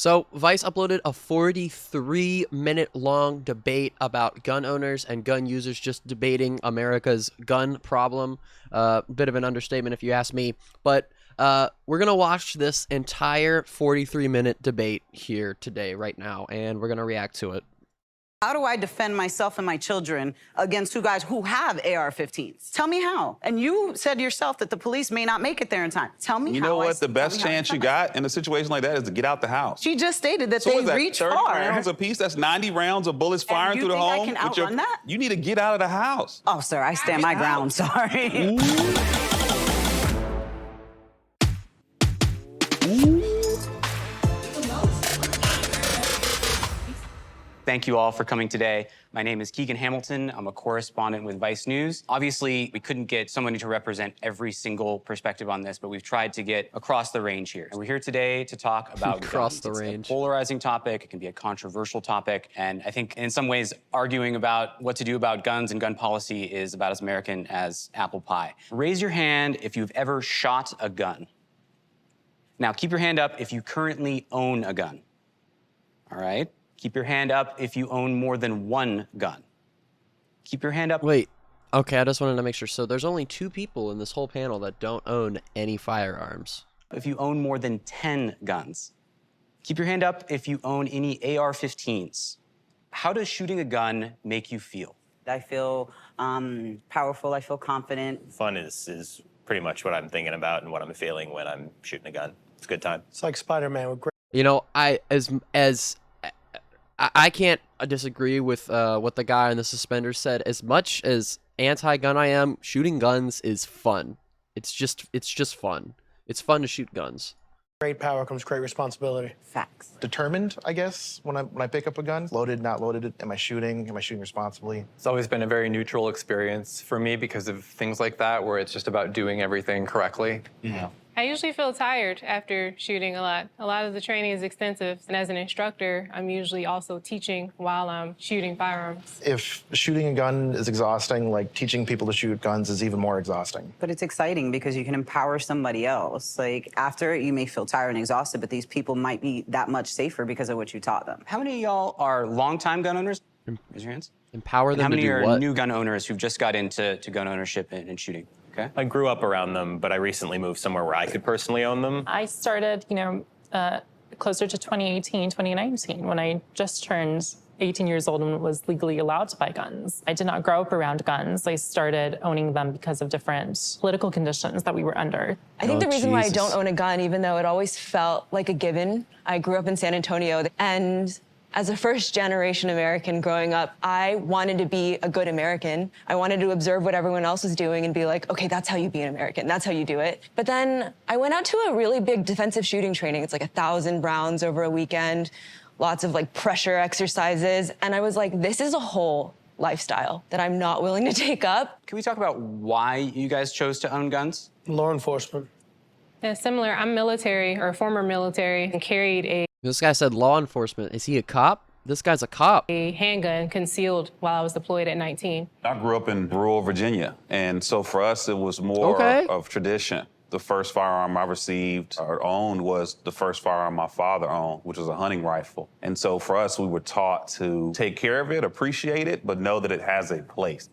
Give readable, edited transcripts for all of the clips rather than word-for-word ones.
So, Vice uploaded a 43-minute long debate about gun owners and gun users just debating America's gun problem. Bit of an understatement if you ask me. But we're going to watch this entire 43-minute debate here today, right now, and we're going to react to it. How do I defend myself and my children against two guys who have AR-15s? Tell me how. And you said yourself that the police may not make it there in time. Tell me how. You know what? The best chance you got in a situation like that is to get out the house. She just stated that they reach 30 far. rounds a piece? That's 90 rounds of bullets firing through the home. I can outrun that? You need to get out of the house. Oh, sir, I stand my ground. Sorry. Thank you all for coming today. My name is Keegan Hamilton. I'm a correspondent with Vice News. Obviously, we couldn't get somebody to represent every single perspective on this, but we've tried to get across the range here. And we're here today to talk about Across guns. the range. It's a polarizing topic. It can be a controversial topic. And I think in some ways, arguing about what to do about guns and gun policy is about as American as apple pie. Raise your hand if you've ever shot a gun. Now, keep your hand up if you currently own a gun. All right? Keep your hand up if you own more than one gun. Keep your hand up. Wait. Okay, I just wanted to make sure. So there's only 2 people in this whole panel that don't own any firearms. If you own more than 10 guns. Keep your hand up if you own any AR-15s. How does shooting a gun make you feel? I feel powerful. I feel confident. Fun is pretty much what I'm thinking about and what I'm feeling when I'm shooting a gun. It's a good time. It's like Spider-Man with great. You know, I can't disagree with what the guy in the suspenders said. As much as anti-gun I am, shooting guns is fun. It's just fun. It's fun to shoot guns. Great power comes great responsibility. Facts. Determined, I guess, when I pick up a gun. Loaded, not loaded. Am I shooting? Am I shooting responsibly? It's always been a very neutral experience for me because of things like that, where it's just about doing everything correctly. Yeah. I usually feel tired after shooting a lot. A lot of the training is extensive, and as an instructor, I'm usually also teaching while I'm shooting firearms. If shooting a gun is exhausting, like teaching people to shoot guns is even more exhausting. But it's exciting because you can empower somebody else. Like, after it, you may feel tired and exhausted, but these people might be that much safer because of what you taught them. How many of y'all are longtime gun owners? Raise your hands. Empower them How to many do are what? new gun owners who've just got into gun ownership and shooting? Okay. I grew up around them, but I recently moved somewhere where I could personally own them. I started, closer to 2018, 2019, when I just turned 18 years old and was legally allowed to buy guns. I did not grow up around guns. I started owning them because of different political conditions that we were under. I think the reason why I Jesus. don't own a gun, even though it always felt like a given, I grew up in San Antonio, and as a first-generation American growing up, I wanted to be a good American. I wanted to observe what everyone else was doing and be like, okay, that's how you be an American. That's how you do it. But then I went out to a really big defensive shooting training. It's like 1,000 rounds over a weekend, lots of like pressure exercises. And I was like, this is a whole lifestyle that I'm not willing to take up. Can we talk about why you guys chose to own guns? Law enforcement. Yeah, similar. I'm military or former military and carried a This guy said law enforcement. Is he a cop? This guy's a cop. handgun concealed while I was deployed at 19. I grew up in rural Virginia, and so for us, it was more Okay. of tradition. The first firearm I received or owned was the first firearm my father owned, which was a hunting rifle. And so for us, we were taught to take care of it, appreciate it, but know that it has a place.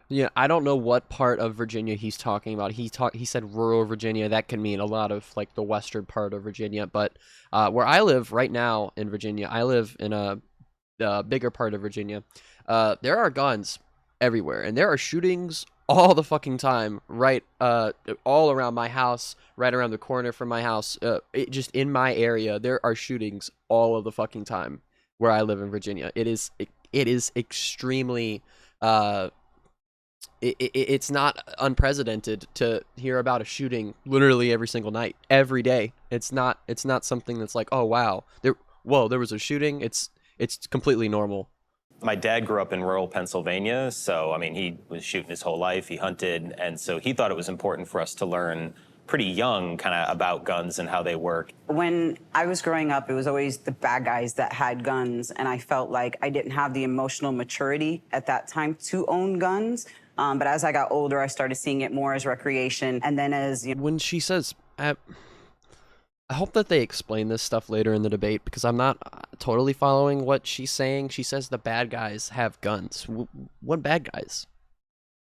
Yeah, I don't know what part of Virginia he's talking about. He said rural Virginia. That can mean a lot of like the western part of Virginia. But where I live right now in Virginia, I live in a bigger part of Virginia. There are guns everywhere, and there are shootings all the fucking time. Right, all around my house, right around the corner from my house, just in my area, there are shootings all of the fucking time where I live in Virginia. It is extremely. It's not unprecedented to hear about a shooting literally every single night, every day. It's not something that's like, oh wow, there was a shooting. It's completely normal. My dad grew up in rural Pennsylvania, so I mean, he was shooting his whole life. He hunted, and so he thought it was important for us to learn pretty young kind of about guns and how they work. When I was growing up, it was always the bad guys that had guns, and I felt like I didn't have the emotional maturity at that time to own guns. But as I got older, I started seeing it more as recreation, and then as When she says, I hope that they explain this stuff later in the debate because I'm not totally following what she's saying. She says the bad guys have guns. What bad guys?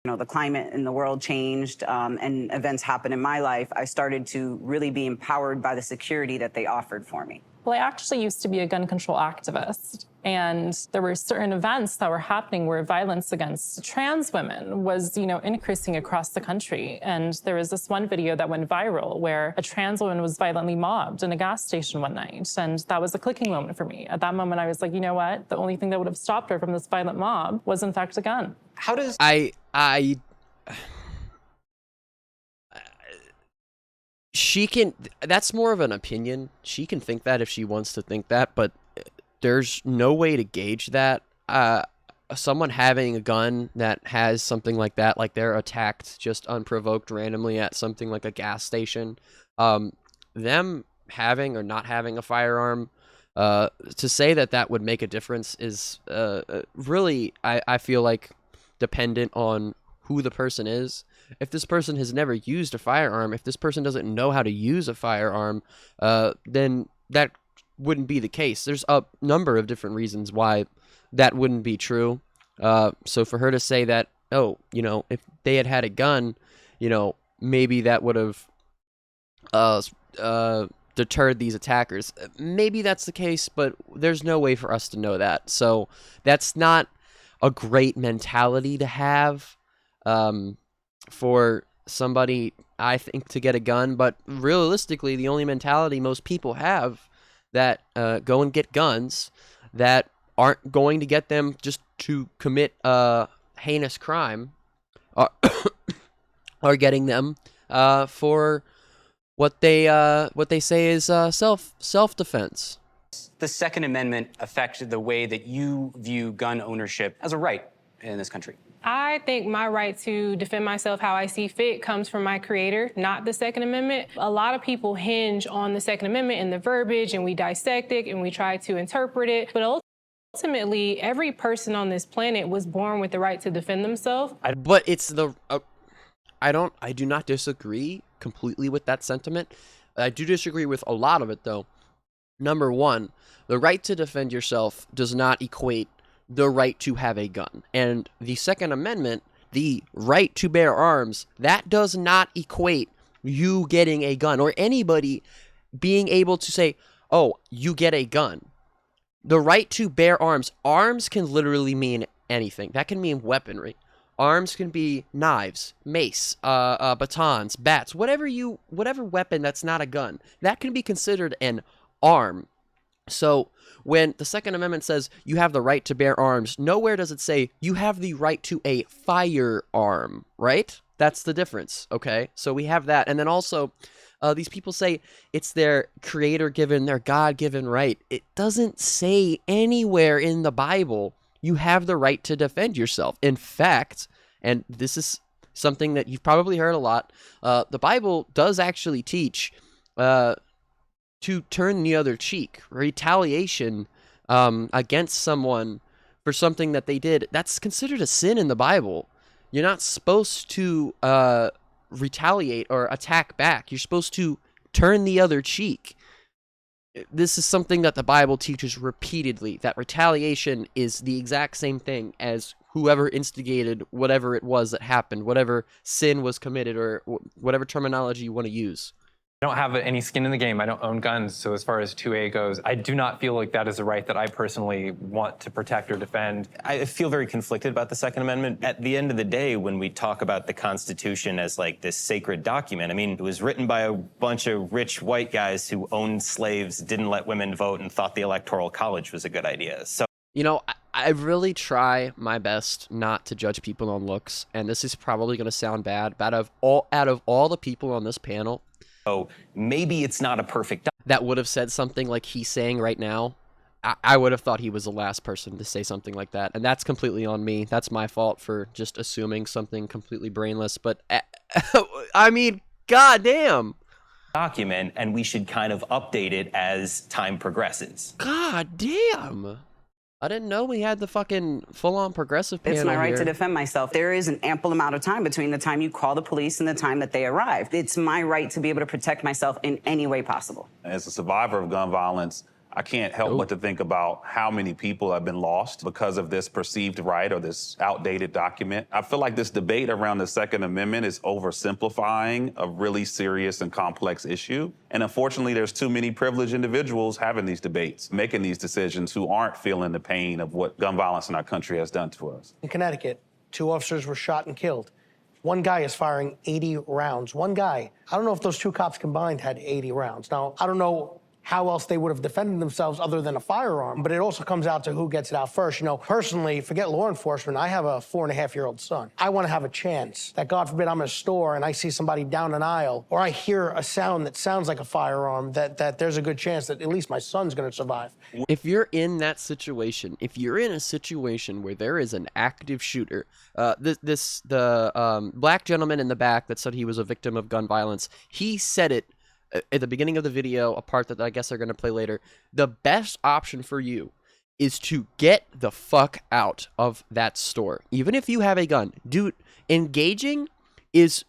You know, the climate in the world changed and events happened in my life. I started to really be empowered by the security that they offered for me. Well, I actually used to be a gun control activist, and there were certain events that were happening where violence against trans women was, increasing across the country. And there was this one video that went viral where a trans woman was violently mobbed in a gas station one night, and that was a clicking moment for me. At that moment, I was like, you know what? The only thing that would have stopped her from this violent mob was, in fact, a gun. How does she can, that's more of an opinion. She can think that if she wants to think that, but there's no way to gauge that. Someone having a gun that has something like that, like they're attacked just unprovoked randomly at something like a gas station, them having or not having a firearm, to say that that would make a difference is really, I feel like, dependent on who the person is. If this person has never used a firearm, if this person doesn't know how to use a firearm, then that wouldn't be the case. There's a number of different reasons why that wouldn't be true. So for her to say that, oh, if they had had a gun, maybe that would have deterred these attackers. Maybe that's the case, but there's no way for us to know that. So that's not a great mentality to have. For somebody, I think, to get a gun, but realistically, the only mentality most people have that go and get guns that aren't going to get them just to commit a heinous crime are getting them for what they say is self-defense. the Second Amendment affect the way that you view gun ownership as a right in this country? I think my right to defend myself how I see fit comes from my creator, not the Second Amendment. A lot of people hinge on the Second Amendment and the verbiage, and we dissect it and we try to interpret it. But ultimately, every person on this planet was born with the right to defend themselves. But it's the... I do not disagree completely with that sentiment. I do disagree with a lot of it, though. Number one, the right to defend yourself does not equate the right to have a gun. And the Second Amendment, the right to bear arms, that does not equate you getting a gun or anybody being able to say, oh, you get a gun. The right to bear arms, arms can literally mean anything. That can mean weaponry. Arms can be knives, mace, batons, bats, whatever weapon that's not a gun. That can be considered an arm. So when the Second Amendment says you have the right to bear arms, nowhere does it say you have the right to a firearm, right? That's the difference, okay? So we have that. And then also, these people say it's their creator-given, their God-given right. It doesn't say anywhere in the Bible you have the right to defend yourself. In fact, and this is something that you've probably heard a lot, the Bible does actually teach to turn the other cheek. Retaliation against someone for something that they did, that's considered a sin in the Bible. You're not supposed to retaliate or attack back. You're supposed to turn the other cheek. This is something that the Bible teaches repeatedly, that retaliation is the exact same thing as whoever instigated whatever it was that happened, whatever sin was committed, or whatever terminology you want to use. I don't have any skin in the game. I don't own guns. So as far as 2A goes, I do not feel like that is a right that I personally want to protect or defend. I feel very conflicted about the Second Amendment. At the end of the day, when we talk about the Constitution as like this sacred document, I mean, it was written by a bunch of rich white guys who owned slaves, didn't let women vote, and thought the Electoral College was a good idea. So, you know, I really try my best not to judge people on looks, and this is probably going to sound bad, but out of all the people on this panel, maybe it's not a perfect that would have said something like he's saying right now, I would have thought he was the last person to say something like that. And that's completely on me. That's my fault for just assuming something completely brainless. But, I mean, goddamn. Document, and we should kind of update it as time progresses. God damn. I didn't know we had the fucking full-on progressive panel It's my right here. to defend myself. There is an ample amount of time between the time you call the police and the time that they arrive. It's my right to be able to protect myself in any way possible. As a survivor of gun violence, I can't help but to think about how many people have been lost because of this perceived right or this outdated document. I feel like this debate around the Second Amendment is oversimplifying a really serious and complex issue. And unfortunately, there's too many privileged individuals having these debates, making these decisions who aren't feeling the pain of what gun violence in our country has done to us. In Connecticut, 2 officers were shot and killed. One guy is firing 80 rounds. One guy. I don't know if those 2 cops combined had 80 rounds. Now, I don't know how else they would have defended themselves other than a firearm, but it also comes out to who gets it out first. You know, personally, forget law enforcement, I have a 4.5-year-old son. I want to have a chance that, God forbid, I'm in a store and I see somebody down an aisle, or I hear a sound that sounds like a firearm, that there's a good chance that at least my son's going to survive. If you're in that situation, if you're in a situation where there is an active shooter, the black gentleman in the back that said he was a victim of gun violence, he said it at the beginning of the video, a part that I guess they're going to play later. The best option for you is to get the fuck out of that store. Even if you have a gun. Dude, engaging is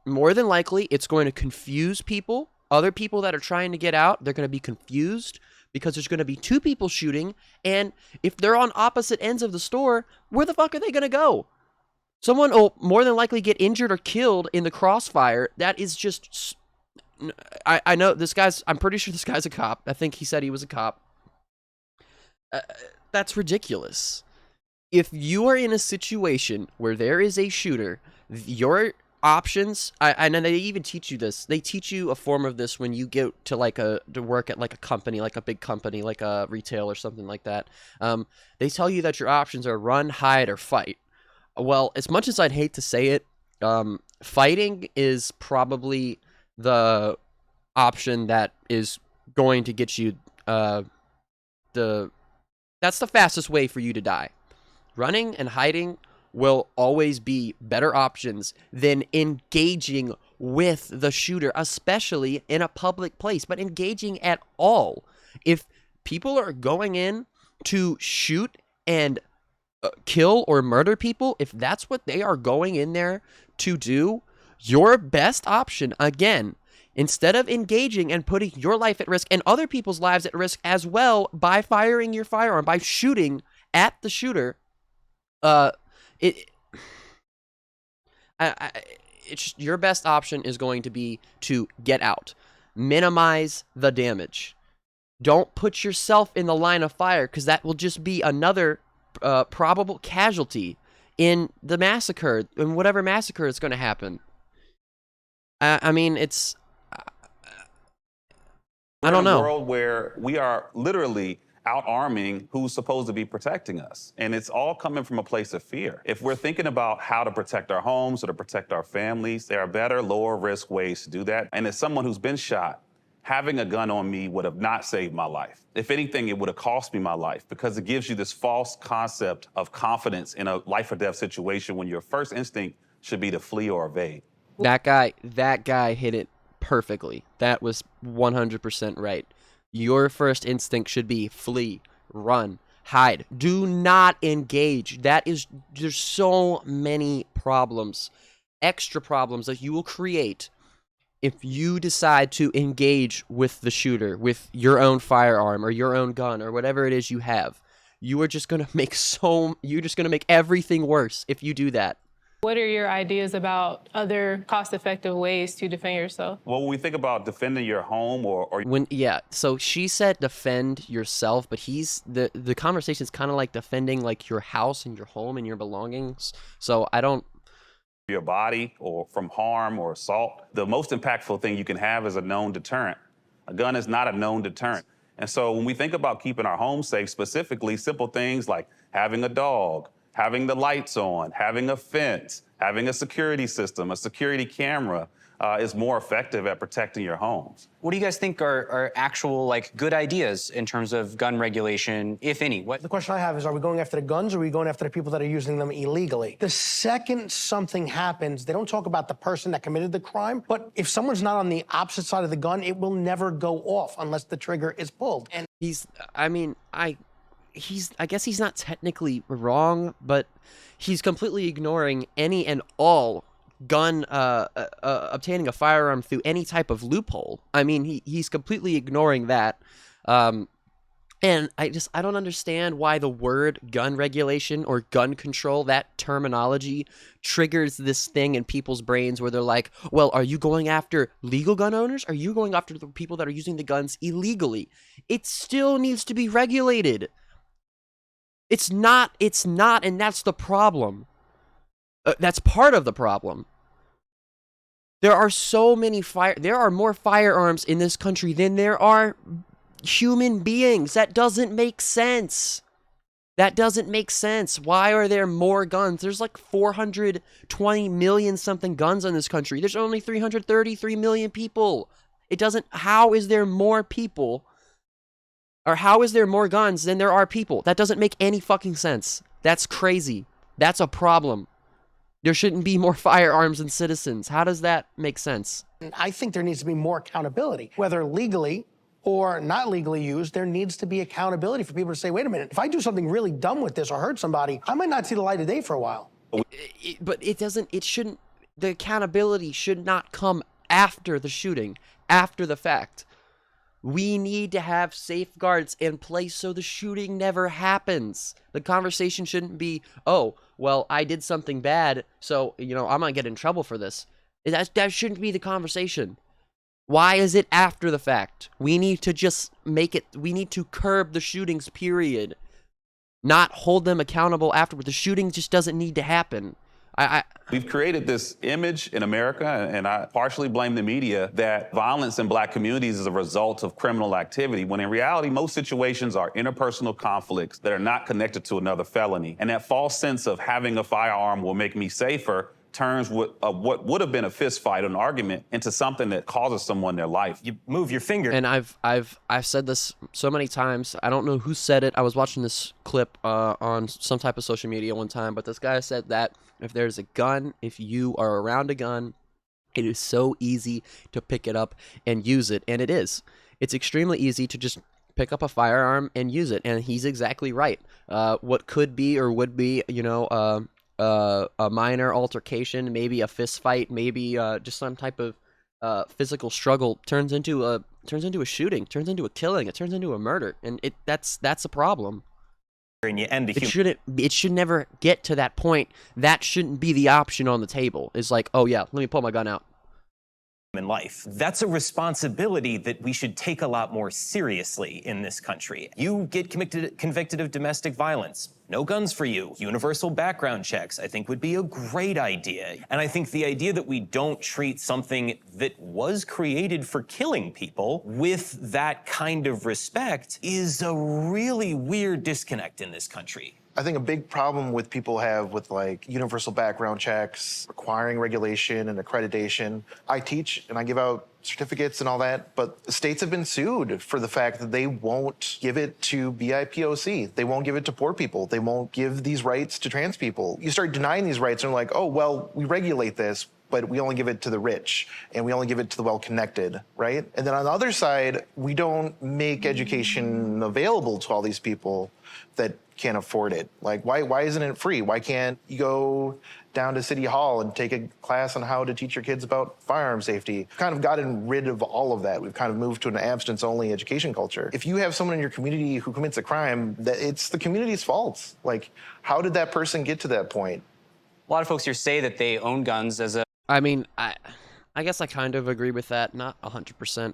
more than likely, it's going to confuse people. Other people that are trying to get out, they're going to be confused because there's going to be 2 people shooting. And if they're on opposite ends of the store, where the fuck are they going to go? Someone will more than likely get injured or killed in the crossfire. That is just... I know this guy's, I'm pretty sure this guy's a cop. I think he said he was a cop. That's ridiculous. If you are in a situation where there is a shooter, your options, and then they even teach you this. They teach you a form of this when you get to to work at like a company, like a big company, like a retail or something like that. They tell you that your options are run, hide, or fight. Well, as much as I'd hate to say it, fighting is probably the option that is going to get you that's the fastest way for you to die. Running and hiding will always be better options than engaging with the shooter, especially in a public place, but engaging at all. If people are going in to shoot and kill or murder people, if that's what they are going in there to do, your best option, again, instead of engaging and putting your life at risk and other people's lives at risk as well by firing your firearm, by shooting at the shooter, your best option is going to be to get out. Minimize the damage. Don't put yourself in the line of fire, because that will just be another probable casualty in the massacre, in whatever massacre is going to happen. I mean, it's... I don't know. In a world where we are literally out-arming who's supposed to be protecting us. And it's all coming from a place of fear. If we're thinking about how to protect our homes or to protect our families, there are better, lower-risk ways to do that. And as someone who's been shot, having a gun on me would have not saved my life. If anything, it would have cost me my life, because it gives you this false concept of confidence in a life-or-death situation when your first instinct should be to flee or evade. That guy hit it perfectly. That was 100% right. Your first instinct should be flee, run, hide. Do not engage. There's so many problems, extra problems that you will create if you decide to engage with the shooter, with your own firearm or your own gun or whatever it is you have. You're just going to make everything worse if you do that. What are your ideas about other cost-effective ways to defend yourself? Well, when we think about defending your home so she said defend yourself, but the conversation is kind of like defending like your house and your home and your belongings. So I don't... your body or from harm or assault, the most impactful thing you can have is a known deterrent. A gun is not a known deterrent. And so when we think about keeping our home safe, specifically simple things like having a dog, having the lights on, having a fence, having a security system, a security camera is more effective at protecting your homes. What do you guys think are actual good ideas in terms of gun regulation, if any? The question I have is, are we going after the guns, or are we going after the people that are using them illegally? The second something happens, they don't talk about the person that committed the crime, but if someone's not on the opposite side of the gun, it will never go off unless the trigger is pulled. And I guess he's not technically wrong, but he's completely ignoring any and all gun obtaining a firearm through any type of loophole. I mean, he's completely ignoring that. And I don't understand why the word gun regulation or gun control, that terminology, triggers this thing in people's brains where they're like, well, are you going after legal gun owners? Are you going after the people that are using the guns illegally? It still needs to be regulated. It's not, and that's the problem. That's part of the problem. There are so many there are more firearms in this country than there are human beings. That doesn't make sense. That doesn't make sense. Why are there more guns? There's like 420 million something guns in this country. There's only 333 million people. How is there more people, or how is there more guns than there are people? That doesn't make any fucking sense. That's crazy. That's a problem. There shouldn't be more firearms than citizens. How does that make sense? I think there needs to be more accountability, whether legally or not legally used. There needs to be accountability for people to say, wait a minute, if I do something really dumb with this or hurt somebody, I might not see the light of day for a while. But the accountability should not come after the shooting, after the fact. We need to have safeguards in place so the shooting never happens. The conversation shouldn't be, oh, well, I did something bad, so, I might get in trouble for this. That shouldn't be the conversation. Why is it after the fact? We need to just we need to curb the shootings, period. Not hold them accountable afterward. The shooting just doesn't need to happen. We've created this image in America, and I partially blame the media, that violence in black communities is a result of criminal activity, when in reality, most situations are interpersonal conflicts that are not connected to another felony. And that false sense of having a firearm will make me safer turns what would have been a fist fight, an argument, into something that causes someone their life. You move your finger. And I've said this so many times. I don't know who said it. I was watching this clip on some type of social media one time, but this guy said that if there's a gun, if you are around a gun, it is so easy to pick it up and use it. And it is. It's extremely easy to just pick up a firearm and use it. And he's exactly right. What could be or would be, a minor altercation, maybe a fist fight, maybe just some type of physical struggle turns into a shooting, turns into a killing, it turns into a murder, and that's a problem. And you end It should never get to that point. That shouldn't be the option on the table. It's like, oh yeah, let me pull my gun out. In life. That's a responsibility that we should take a lot more seriously in this country. You get convicted of domestic violence. No guns for you. Universal background checks, I think, would be a great idea. And I think the idea that we don't treat something that was created for killing people with that kind of respect is a really weird disconnect in this country. I think a big problem with people have with like universal background checks, requiring regulation and accreditation. I teach and I give out certificates and all that, but the states have been sued for the fact that they won't give it to BIPOC. They won't give it to poor people. They won't give these rights to trans people. You start denying these rights and they're like, oh, well, we regulate this, but we only give it to the rich and we only give it to the well-connected, right? And then on the other side, we don't make education available to all these people that can't afford it. Like, why isn't it free? Why can't you go down to City Hall and take a class on how to teach your kids about firearm safety? We've kind of gotten rid of all of that. We've kind of moved to an abstinence-only education culture. If you have someone in your community who commits a crime, it's the community's fault. Like, how did that person get to that point? A lot of folks here say that they own guns as a... I mean, I guess I kind of agree with that, not 100%.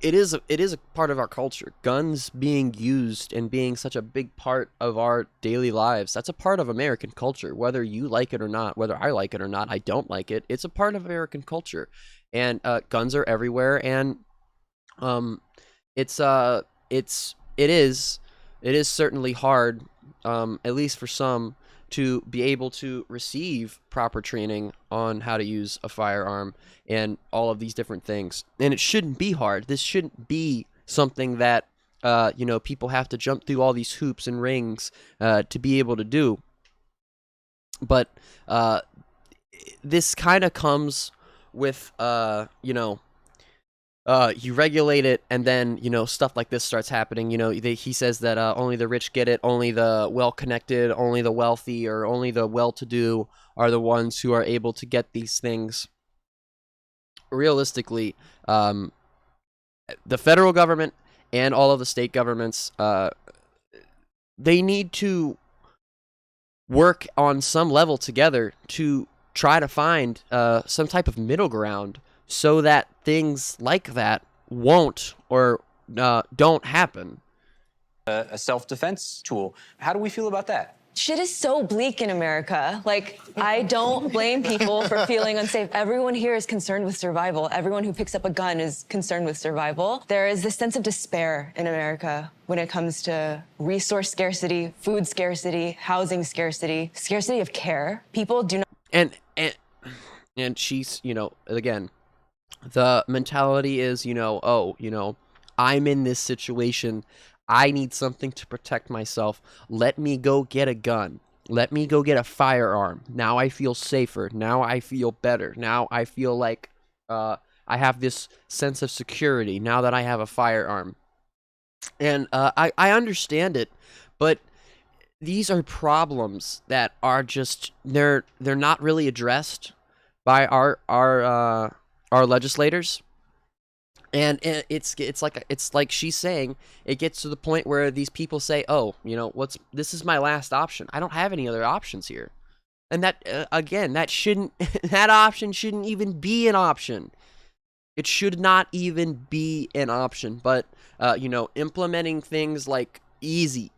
It is a part of our culture. Guns being used and being such a big part of our daily lives, that's a part of American culture. Whether you like it or not, whether I like it or not, I don't like it. It's a part of American culture. And guns are everywhere, and it is certainly hard, at least for some, to be able to receive proper training on how to use a firearm and all of these different things. And it shouldn't be hard. This shouldn't be something that, people have to jump through all these hoops and rings to be able to do. But this kind of comes with, you regulate it, and then stuff like this starts happening. He says that only the rich get it, only the well-connected, only the wealthy, or only the well-to-do are the ones who are able to get these things. Realistically, the federal government and all of the state governments, they need to work on some level together to try to find some type of middle ground, so that things like that won't or don't happen. A self-defense tool. How do we feel about that? Shit is so bleak in America. Like, I don't blame people for feeling unsafe. Everyone here is concerned with survival. Everyone who picks up a gun is concerned with survival. There is this sense of despair in America when it comes to resource scarcity, food scarcity, housing scarcity, scarcity of care. People do not. And she's, again, the mentality is, I'm in this situation. I need something to protect myself. Let me go get a gun. Let me go get a firearm. Now I feel safer. Now I feel better. Now I feel like I have this sense of security now that I have a firearm. And I understand it, but these are problems that are just they're not really addressed by our legislators. And it's like she's saying, it gets to the point where these people say, oh, this is my last option. I don't have any other options here. And that, again, that option shouldn't even be an option. It should not even be an option. But, implementing things like easy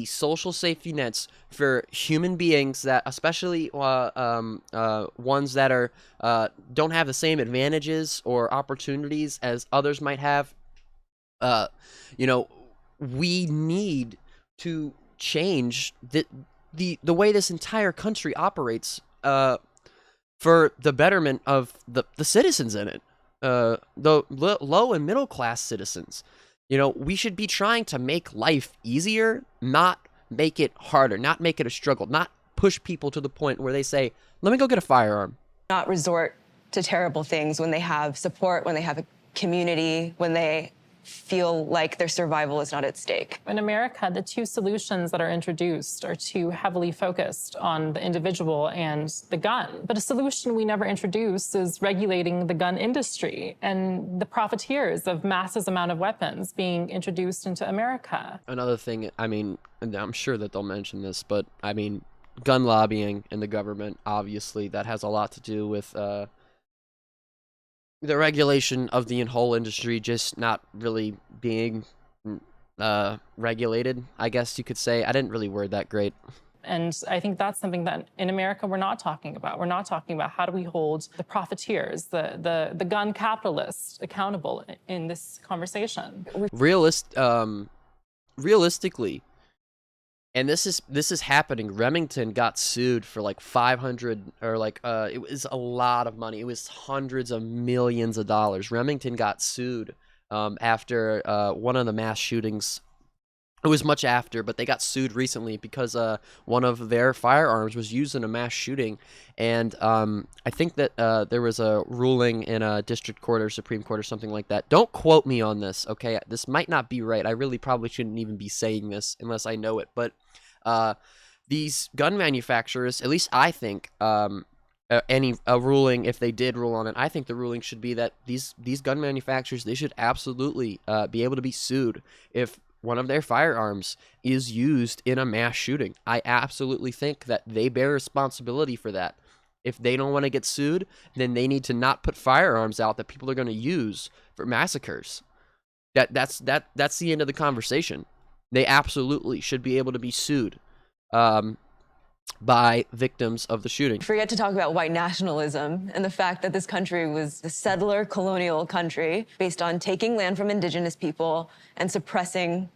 social safety nets for human beings, that especially ones that are don't have the same advantages or opportunities as others might have. We need to change the way this entire country operates for the betterment of the citizens in it, the low and middle class citizens. We should be trying to make life easier, not make it harder, not make it a struggle, not push people to the point where they say, let me go get a firearm. Not resort to terrible things when they have support, when they have a community, when they feel like their survival is not at stake. In America, the two solutions that are introduced are too heavily focused on the individual and the gun. But a solution we never introduce is regulating the gun industry and the profiteers of massive amount of weapons being introduced into America. Another thing, and I'm sure that they'll mention this, but gun lobbying in the government, obviously, that has a lot to do with the regulation of the whole industry just not really being regulated, I guess you could say. I didn't really word that great. And I think that's something that in America we're not talking about. We're not talking about how do we hold the profiteers, the gun capitalists accountable in this conversation. Realistically, and this is happening. Remington got sued for like 500 or it was a lot of money. It was hundreds of millions of dollars. Remington got sued after one of the mass shootings. It was much after, but they got sued recently because one of their firearms was used in a mass shooting. And I think that there was a ruling in a district court or Supreme Court or something like that. Don't quote me on this, okay? This might not be right. I really probably shouldn't even be saying this unless I know it. But these gun manufacturers, at least I think, a ruling, if they did rule on it, I think the ruling should be that these gun manufacturers, they should absolutely be able to be sued if one of their firearms is used in a mass shooting. I absolutely think that they bear responsibility for that. If they don't want to get sued, then they need to not put firearms out that people are going to use for massacres. That's the end of the conversation. They absolutely should be able to be sued by victims of the shooting. Forget to talk about white nationalism and the fact that this country was a settler colonial country based on taking land from indigenous people and suppressing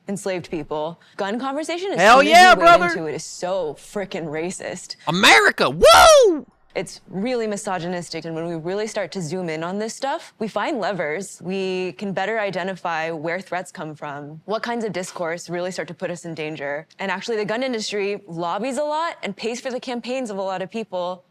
enslaved people. Gun conversation is hell yeah, brother. Into it is so freaking racist. America, woo! It's really misogynistic, and when we really start to zoom in on this stuff, we find levers. We can better identify where threats come from, what kinds of discourse really start to put us in danger. And actually, the gun industry lobbies a lot and pays for the campaigns of a lot of people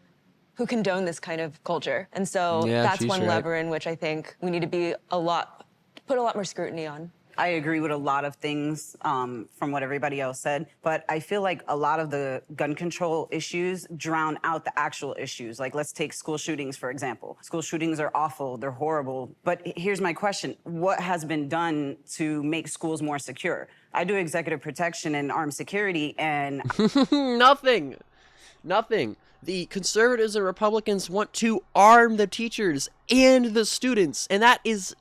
who condone this kind of culture. And so Yeah, that's she's one right. lever in which I think we need to be put a lot more scrutiny on. I agree with a lot of things from what everybody else said, but I feel like a lot of the gun control issues drown out the actual issues. Like, let's take school shootings, for example. School shootings are awful, they're horrible. But here's my question. What has been done to make schools more secure? I do executive protection and armed security, and Nothing. The conservatives and Republicans want to arm the teachers and the students, and that is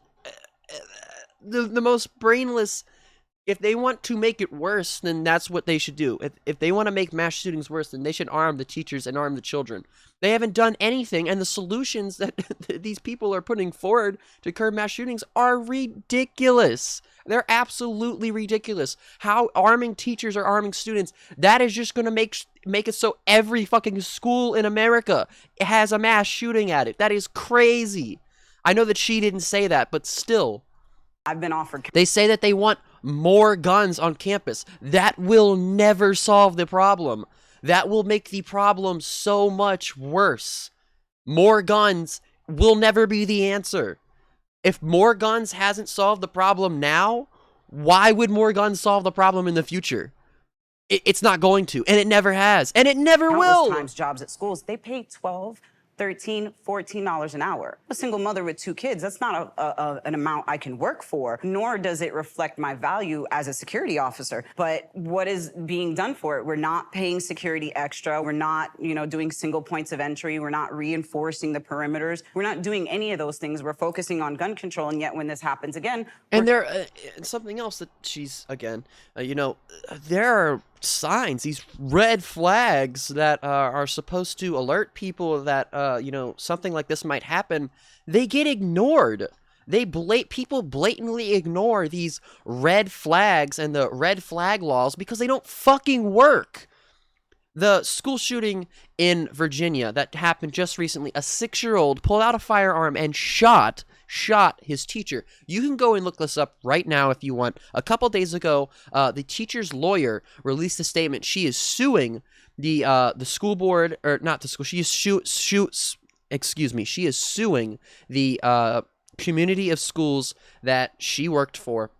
the most brainless. If they want to make it worse, then that's what they should do. If they want to make mass shootings worse, then they should arm the teachers and arm the children. They haven't done anything, and the solutions that these people are putting forward to curb mass shootings are ridiculous. They're absolutely ridiculous. How arming teachers or arming students, that is just going to make it so every fucking school in America has a mass shooting at it. That is crazy. I know that she didn't say that, but still. I've been offered. They say that they want more guns on campus. That will never solve the problem. That will make the problem so much worse. More guns will never be the answer. If more guns hasn't solved the problem now, why would more guns solve the problem in the future? It's not going to, and it never has, and it never will. Times jobs at schools, they pay $12, $13, $14 an hour. A single mother with 2 kids, that's not an amount I can work for, nor does it reflect my value as a security officer. But what is being done for it? We're not paying security extra. We're not, doing single points of entry. We're not reinforcing the perimeters. We're not doing any of those things. We're focusing on gun control, and yet when this happens again... And there, something else that she's, again, there are signs, these red flags that are supposed to alert people that something like this might happen. They get ignored. People blatantly ignore these red flags and the red flag laws because they don't fucking work. The school shooting in Virginia that happened just recently, a 6-year-old pulled out a firearm and shot his teacher. You can go and look this up right now if you want. A couple days ago, the teacher's lawyer released a statement. She is suing the school board, or not the school. She is She is suing the community of schools that she worked for,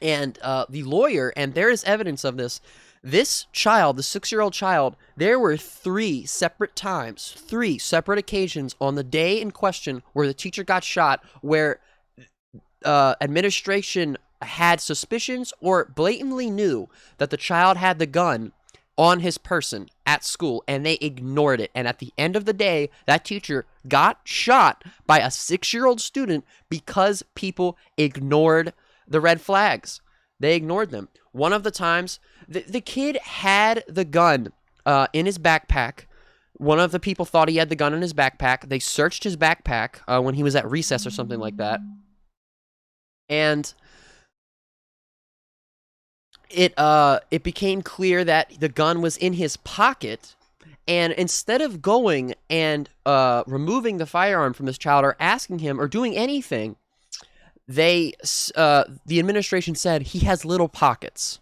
and the lawyer. And there is evidence of this. This child, the 6-year-old child, there were 3 separate times, 3 separate occasions on the day in question where the teacher got shot, where administration had suspicions or blatantly knew that the child had the gun on his person at school, and they ignored it. And at the end of the day, that teacher got shot by a 6-year-old student because people ignored the red flags. They ignored them. One of the times, the kid had the gun in his backpack. One of the people thought he had the gun in his backpack. They searched his backpack when he was at recess or something like that. And it became clear that the gun was in his pocket. And instead of going and removing the firearm from this child or asking him or doing anything, the administration said he has little pockets,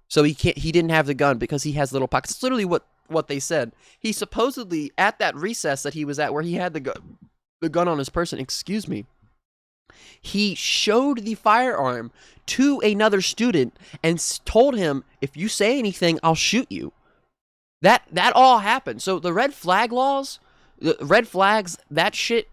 so he didn't have the gun because he has little pockets. It's literally what they said. He supposedly, at that recess that he was at where he had the gun on his person, he showed the firearm to another student and told him, if you say anything, I'll shoot you. That all happened. So the red flag laws, the red flags, that shit,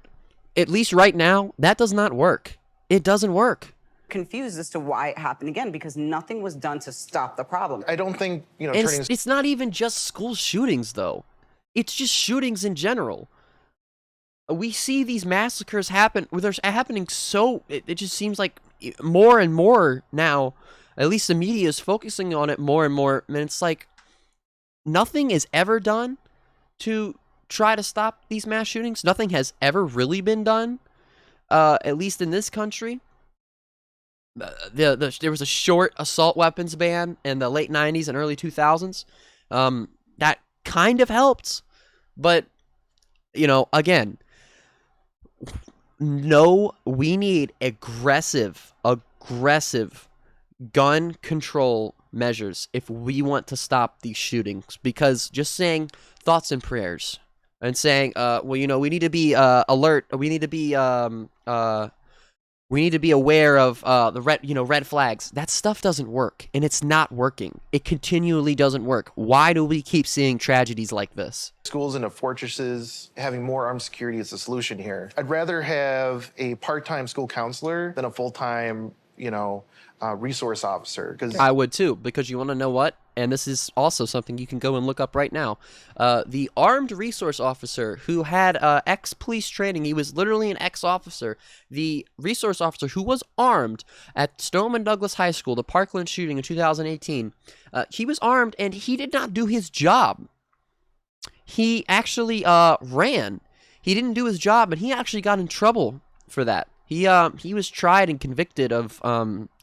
at least right now, that does not work. It doesn't work. Confused as to why it happened again, because nothing was done to stop the problem. I don't think, It's not even just school shootings, though. It's just shootings in general. We see these massacres happen, where they're happening it just seems like more and more now, at least the media is focusing on it more and more, and it's like nothing is ever done to try to stop these mass shootings. Nothing has ever really been done. At least in this country. There was a short assault weapons ban in the late 90s and early 2000s. That kind of helped. But, again, no, we need aggressive gun control measures if we want to stop these shootings. Because just saying thoughts and prayers and saying, well, you know, we need to be alert. We need to be aware of the red flags. That stuff doesn't work, and it's not working. It continually doesn't work. Why do we keep seeing tragedies like this? Schools into fortresses, having more armed security is the solution here. I'd rather have a part-time school counselor than a full-time, resource officer. Because I would too, because you want to know what? And this is also something you can go and look up right now. The armed resource officer who had ex-police training, he was literally an ex-officer. The resource officer who was armed at Stoneman Douglas High School, the Parkland shooting in 2018, he was armed and he did not do his job. He actually ran. He didn't do his job, and he actually got in trouble for that. He was tried and convicted of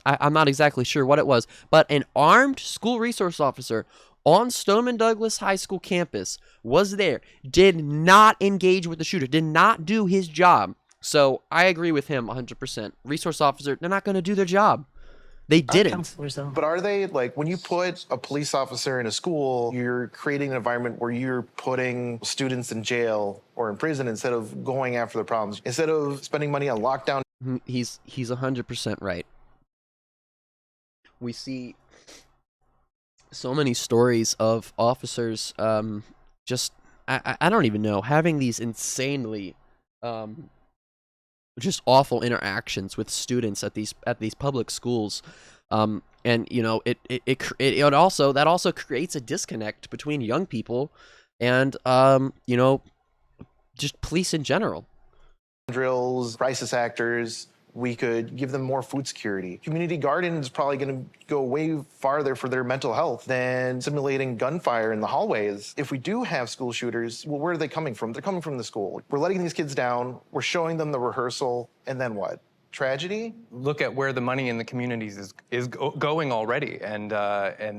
I'm not exactly sure what it was, but an armed school resource officer on Stoneman Douglas High School campus was there, did not engage with the shooter, did not do his job. So I agree with him 100%. Resource officer, they're not going to do their job. They didn't. But are they, like, when you put a police officer in a school, you're creating an environment where you're putting students in jail or in prison instead of going after the problems, instead of spending money on lockdown. He's 100% right. We see so many stories of officers just I don't even know, having these insanely just awful interactions with students at these public schools, and you know it also creates a disconnect between young people and just police in general. Drills, crisis actors. We could give them more food security. Community garden is probably going to go way farther for their mental health than simulating gunfire in the hallways. If we do have school shooters, well, where are they coming from? They're coming from the school. We're letting these kids down. We're showing them the rehearsal. And then what? Tragedy? Look at where the money in the communities is going already, and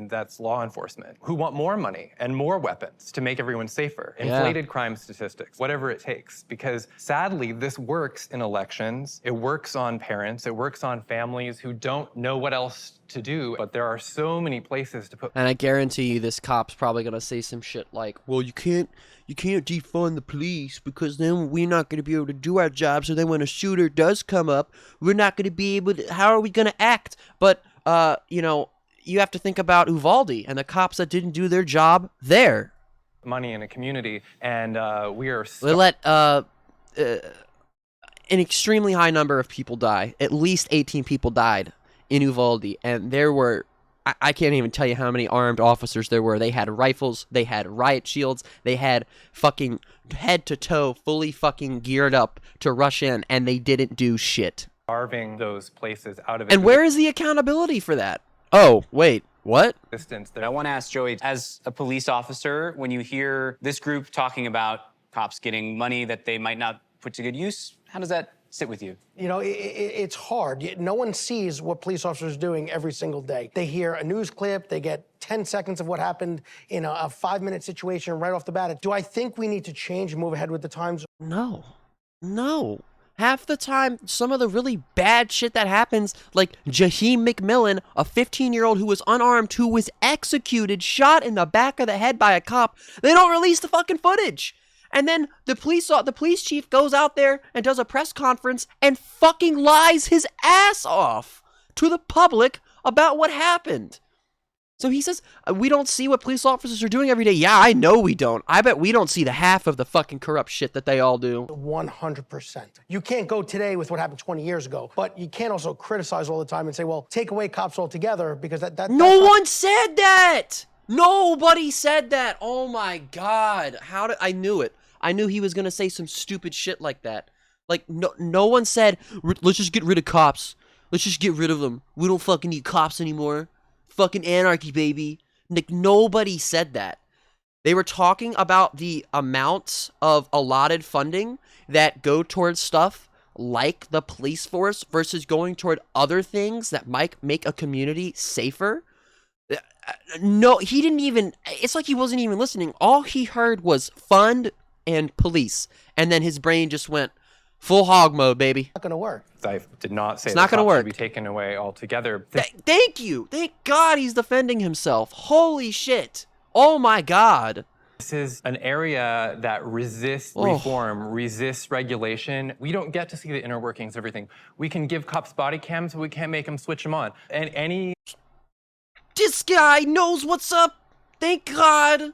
that's law enforcement, who want more money and more weapons to make everyone safer. Inflated crime statistics, whatever it takes. Because sadly, this works in elections. It works on parents. It works on families who don't know what else to do. But there are so many places to put. And I guarantee you, this cop's probably gonna say some shit like, "Well, you can't defund the police because then we're not going to be able to do our job. So then when a shooter does come up, we're not going to be able to, how are we going to act?" But, you have to think about Uvalde and the cops that didn't do their job there. Money in a community, and we are... They let an extremely high number of people die. At least 18 people died in Uvalde, and there were... I can't even tell you how many armed officers there were. They had rifles, they had riot shields, they had fucking head to toe, fully fucking geared up to rush in, and they didn't do shit. Carving those places out of it. And where is the accountability for that? Oh, wait, what? I want to ask Joey, as a police officer, when you hear this group talking about cops getting money that they might not put to good use, how does that sit with you? You know, it's hard. No one sees what police officers are doing every single day. They hear a news clip, they get 10 seconds of what happened in a 5-minute situation right off the bat. Do I think we need to change and move ahead with the times? No. Half the time, some of the really bad shit that happens, like Jaheim McMillan, a 15-year-old who was unarmed, who was executed, shot in the back of the head by a cop, they don't release the fucking footage. And then the police chief goes out there and does a press conference and fucking lies his ass off to the public about what happened. So he says, we don't see what police officers are doing every day. Yeah, I know we don't. I bet we don't see the half of the fucking corrupt shit that they all do. 100%. You can't go today with what happened 20 years ago, but you can't also criticize all the time and say, well, take away cops altogether, because No one said that! Nobody said that! Oh my God. I knew it. I knew he was gonna say some stupid shit like that. Like, no one said, let's just get rid of cops. Let's just get rid of them. We don't fucking need cops anymore. Fucking anarchy, baby. Like, nobody said that. They were talking about the amounts of allotted funding that go towards stuff like the police force versus going toward other things that might make a community safer. No, he didn't even, it's like he wasn't even listening. All he heard was fund and police. And then his brain just went full hog mode, baby. Not gonna work. I did not say it's not gonna work. Should be taken away altogether. Thank you. Thank God he's defending himself. Holy shit. Oh my God. This is an area that resists reform, resists regulation. We don't get to see the inner workings of everything. We can give cops body cams, but we can't make them switch them on. And any... This guy knows what's up! Thank God!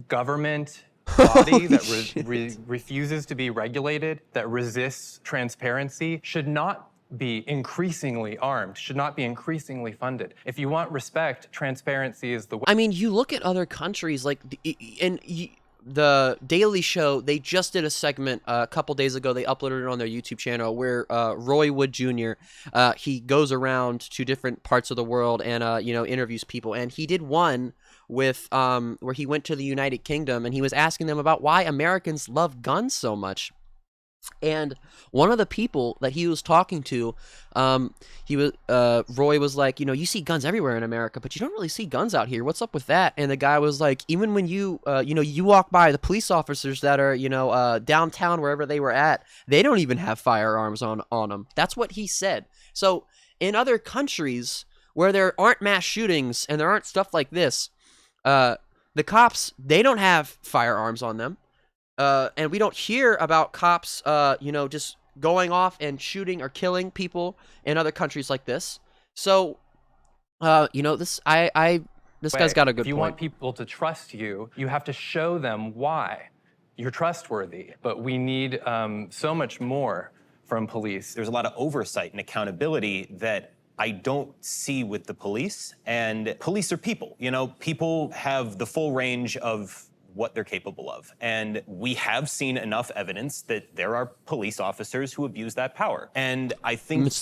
Government body that refuses to be regulated, that resists transparency, should not be increasingly armed, should not be increasingly funded. If you want respect, transparency is the way. I mean, you look at other countries, like, the Daily Show, they just did a segment a couple days ago. They uploaded it on their YouTube channel where Roy Wood Jr., he goes around to different parts of the world and, interviews people. And he did one with where he went to the United Kingdom and he was asking them about why Americans love guns so much. And one of the people that he was talking to, Roy was like, you see guns everywhere in America, but you don't really see guns out here. What's up with that? And the guy was like, even when you walk by the police officers that are, downtown, wherever they were at, they don't even have firearms on them. That's what he said. So in other countries where there aren't mass shootings and there aren't stuff like this, the cops, they don't have firearms on them. And we don't hear about cops, just going off and shooting or killing people in other countries like this. So, this guy's got a good point. If you want people to trust you, you have to show them why you're trustworthy. But we need so much more from police. There's a lot of oversight and accountability that I don't see with the police. And police are people. People have the full range of what they're capable of. And we have seen enough evidence that there are police officers who abuse that power. And I think...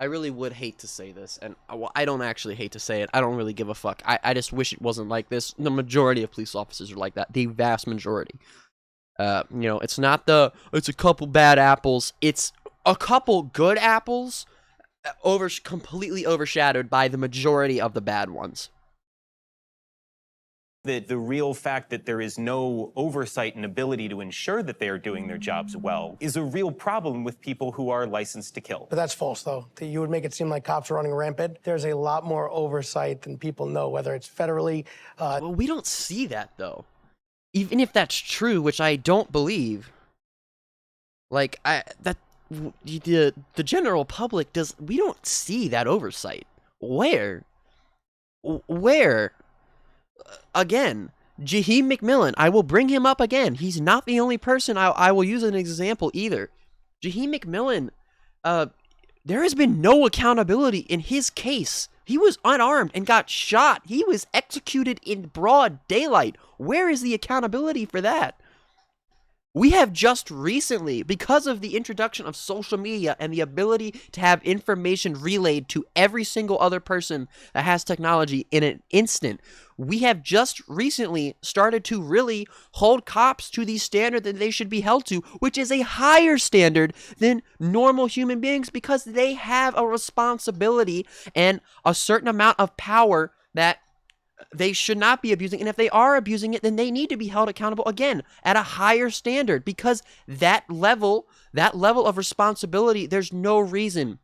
I really would hate to say this, and I don't actually hate to say it. I don't really give a fuck. I just wish it wasn't like this. The majority of police officers are like that. The vast majority. It's not it's a couple bad apples. It's a couple good apples completely overshadowed by the majority of the bad ones. The real fact that there is no oversight and ability to ensure that they are doing their jobs well is a real problem with people who are licensed to kill. But that's false, though. You would make it seem like cops are running rampant. There's a lot more oversight than people know, whether it's federally. Well, we don't see that, though. Even if that's true, which I don't believe. The general public we don't see that oversight. Where? Again, Jaheim McMillan, I will bring him up again. He's not the only person I will use as an example either. Jaheim McMillan, there has been no accountability in his case. He was unarmed and got shot. He was executed in broad daylight. Where is the accountability for that? We have just recently, because of the introduction of social media and the ability to have information relayed to every single other person that has technology in an instant, we have just recently started to really hold cops to the standard that they should be held to, which is a higher standard than normal human beings because they have a responsibility and a certain amount of power that they should not be abusing, and if they are abusing it, then they need to be held accountable again at a higher standard because that level of responsibility, there's no reason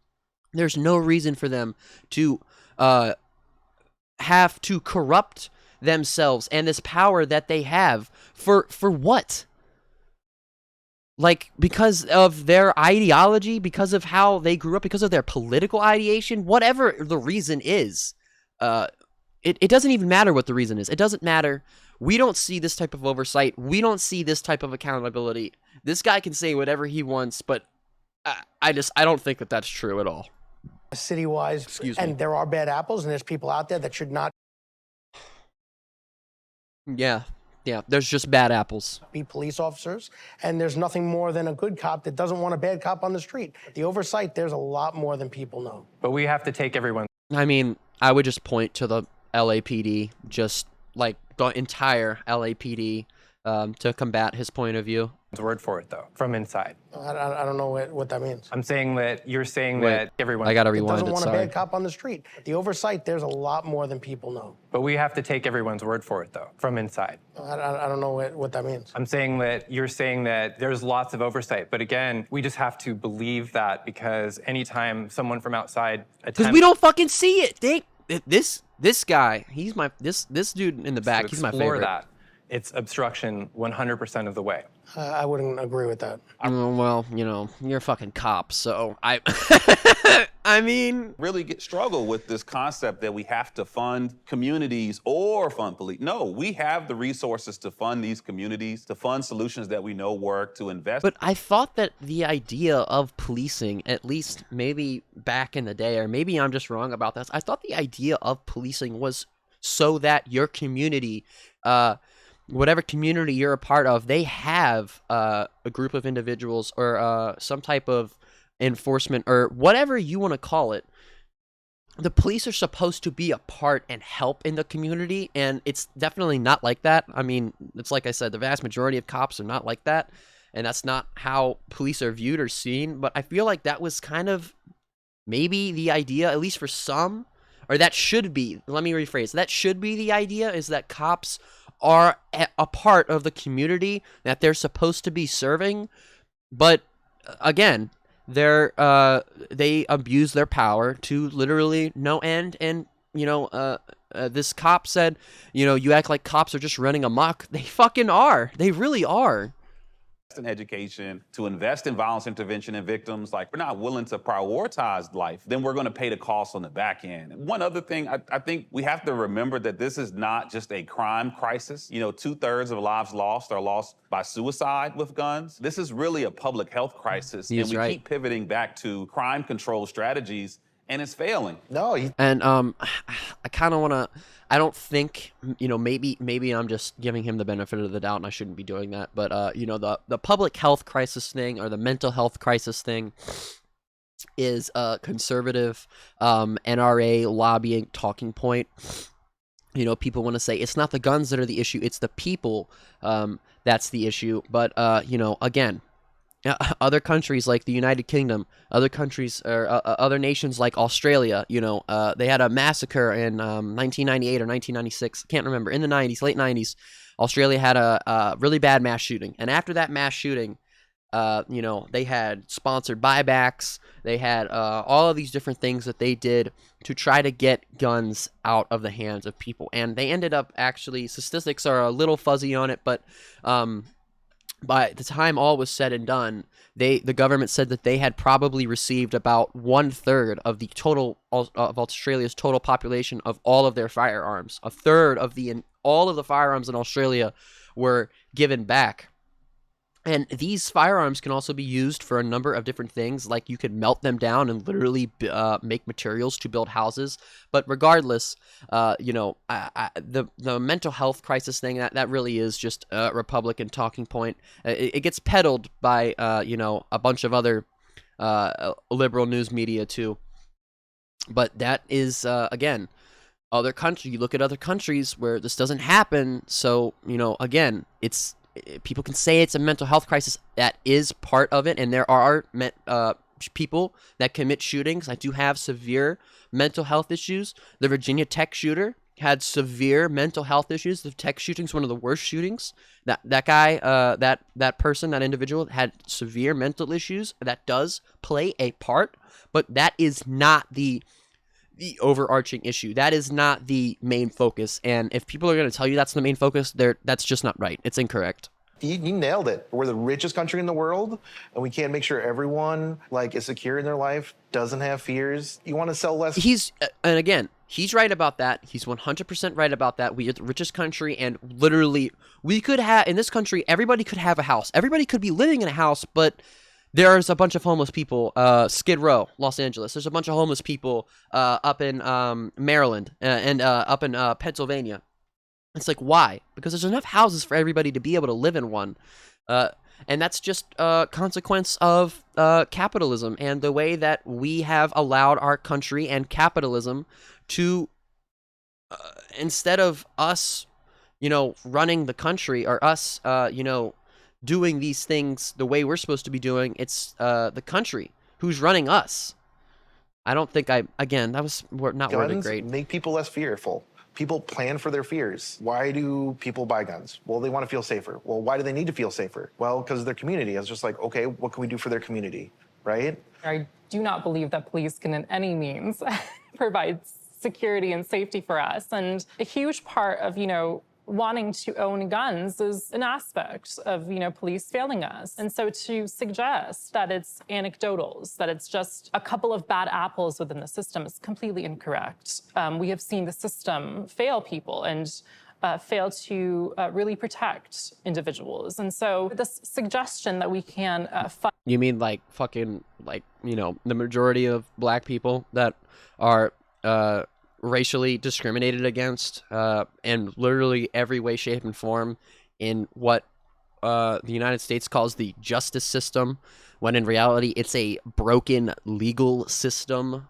for them to have to corrupt themselves and this power that they have for what? Because of their ideology, because of how they grew up, because of their political ideation, whatever the reason is. It doesn't even matter what the reason is. It doesn't matter. We don't see this type of oversight. We don't see this type of accountability. This guy can say whatever he wants, but I don't think that that's true at all. City-wise, Excuse me. and there are bad apples, and there's people out there that should not Yeah, there's just bad apples. be police officers, and there's nothing more than a good cop that doesn't want a bad cop on the street. The oversight, there's a lot more than people know. But we have to take everyone. I mean, I would just point to the LAPD, just like the entire LAPD, to combat his point of view. Word for it, though, from inside. I don't know what that means. I'm saying that you're saying Wait, that everyone. I gotta That rewind doesn't it, want a sorry. bad cop on the street. The oversight, there's a lot more than people know. But we have to take everyone's word for it, though, from inside. I don't know what that means. I'm saying that you're saying that there's lots of oversight. But again, we just have to believe that because anytime someone from outside attempts. Because we don't fucking see it. This guy, he's my this dude in the back. To He's my explore favorite. that, it's obstruction 100% of the way. I wouldn't agree with that. Well, you know, you're a fucking cop, so I. I mean, really struggle with this concept that we have to fund communities or fund police. No, we have the resources to fund these communities, to fund solutions that we know work, to invest. but I thought that the idea of policing, at least maybe back in the day, or maybe I'm just wrong about this, I thought the idea of policing was so that your community, whatever community you're a part of, they have a group of individuals or some type of enforcement or whatever you want to call it. The police are supposed to be a part and help in the community, and it's definitely not like that. I mean, it's like I said, the vast majority of cops are not like that, and that's not how police are viewed or seen. But I feel like that was kind of maybe the idea, at least for some, or that should be, let me rephrase, that should be the idea, is that cops are a part of the community that they're supposed to be serving. But again, they abuse their power to literally no end. And you know, this cop said, you know, you act like cops are just running amok. They fucking are. They really are. In education, to invest in violence intervention in victims. Like, we're not willing to prioritize life, then we're going to pay the cost on the back end. And one other thing, I think we have to remember that this is not just a crime crisis. You know, 2/3 of lives lost are lost by suicide with guns. This is really a public health crisis. He's and we right. keep pivoting back to crime control strategies, and it's failing. No, And I kind of want to. I don't think, you know, maybe I'm just giving him the benefit of the doubt, and I shouldn't be doing that. But you know, the public health crisis thing or the mental health crisis thing is a conservative NRA lobbying talking point. You know, people want to say it's not the guns that are the issue; it's the people that's the issue. But you know, again, other countries like the United Kingdom, other countries or other nations like Australia, you know, they had a massacre in 1998 or 1996, can't remember, in the 90s, late 90s. Australia had a really bad mass shooting, and after that mass shooting, you know, they had sponsored buybacks, they had all of these different things that they did to try to get guns out of the hands of people, and they ended up actually, statistics are a little fuzzy on it, but by the time all was said and done, the government said that they had probably received about 1/3 of the total of Australia's total population of all of their firearms. A third of all of the firearms in Australia were given back. And these firearms can also be used for a number of different things, like you could melt them down and literally make materials to build houses. But regardless, you know, the mental health crisis thing, that really is just a Republican talking point. It gets peddled by, you know, a bunch of other liberal news media too. But that is, again, other countries. You look at other countries where this doesn't happen. So, you know, again, people can say it's a mental health crisis. That is part of it, and there are people that commit shootings that do have severe mental health issues. The Virginia Tech shooter had severe mental health issues. The Tech shooting's one of the worst shootings. That guy, that person, that individual had severe mental issues. That does play a part, but that is not the overarching issue. That is not the main focus. And if people are going to tell you that's the main focus, that's just not right. It's incorrect. You nailed it. We're the richest country in the world, and we can't make sure everyone is secure in their life, doesn't have fears. You want to sell less. And again, he's right about that. He's 100% right about that. We are the richest country, and literally, we could have in this country. Everybody could have a house. Everybody could be living in a house, but there's a bunch of homeless people. Skid Row, Los Angeles. There's a bunch of homeless people up in Maryland and up in Pennsylvania. It's like, why? Because there's enough houses for everybody to be able to live in one. And that's just a consequence of capitalism and the way that we have allowed our country and capitalism to, instead of us, you know, running the country or us, you know, doing these things the way we're supposed to be doing, it's the country who's running us. I don't think again, that was not worded great. Make people less fearful. People plan for their fears. Why do people buy guns? Well, they want to feel safer. Well, why do they need to feel safer? Well, because of their community. It's just like, okay, what can we do for their community, right? I do not believe that police can in any means provide security and safety for us. And a huge part of, wanting to own guns is an aspect of, police failing us. And so to suggest that it's anecdotals, that it's just a couple of bad apples within the system is completely incorrect. We have seen the system fail people and fail to really protect individuals. And so this suggestion that we can You mean like fucking like, the majority of black people that are racially discriminated against in literally every way, shape, and form in what the United States calls the justice system, when in reality it's a broken legal system.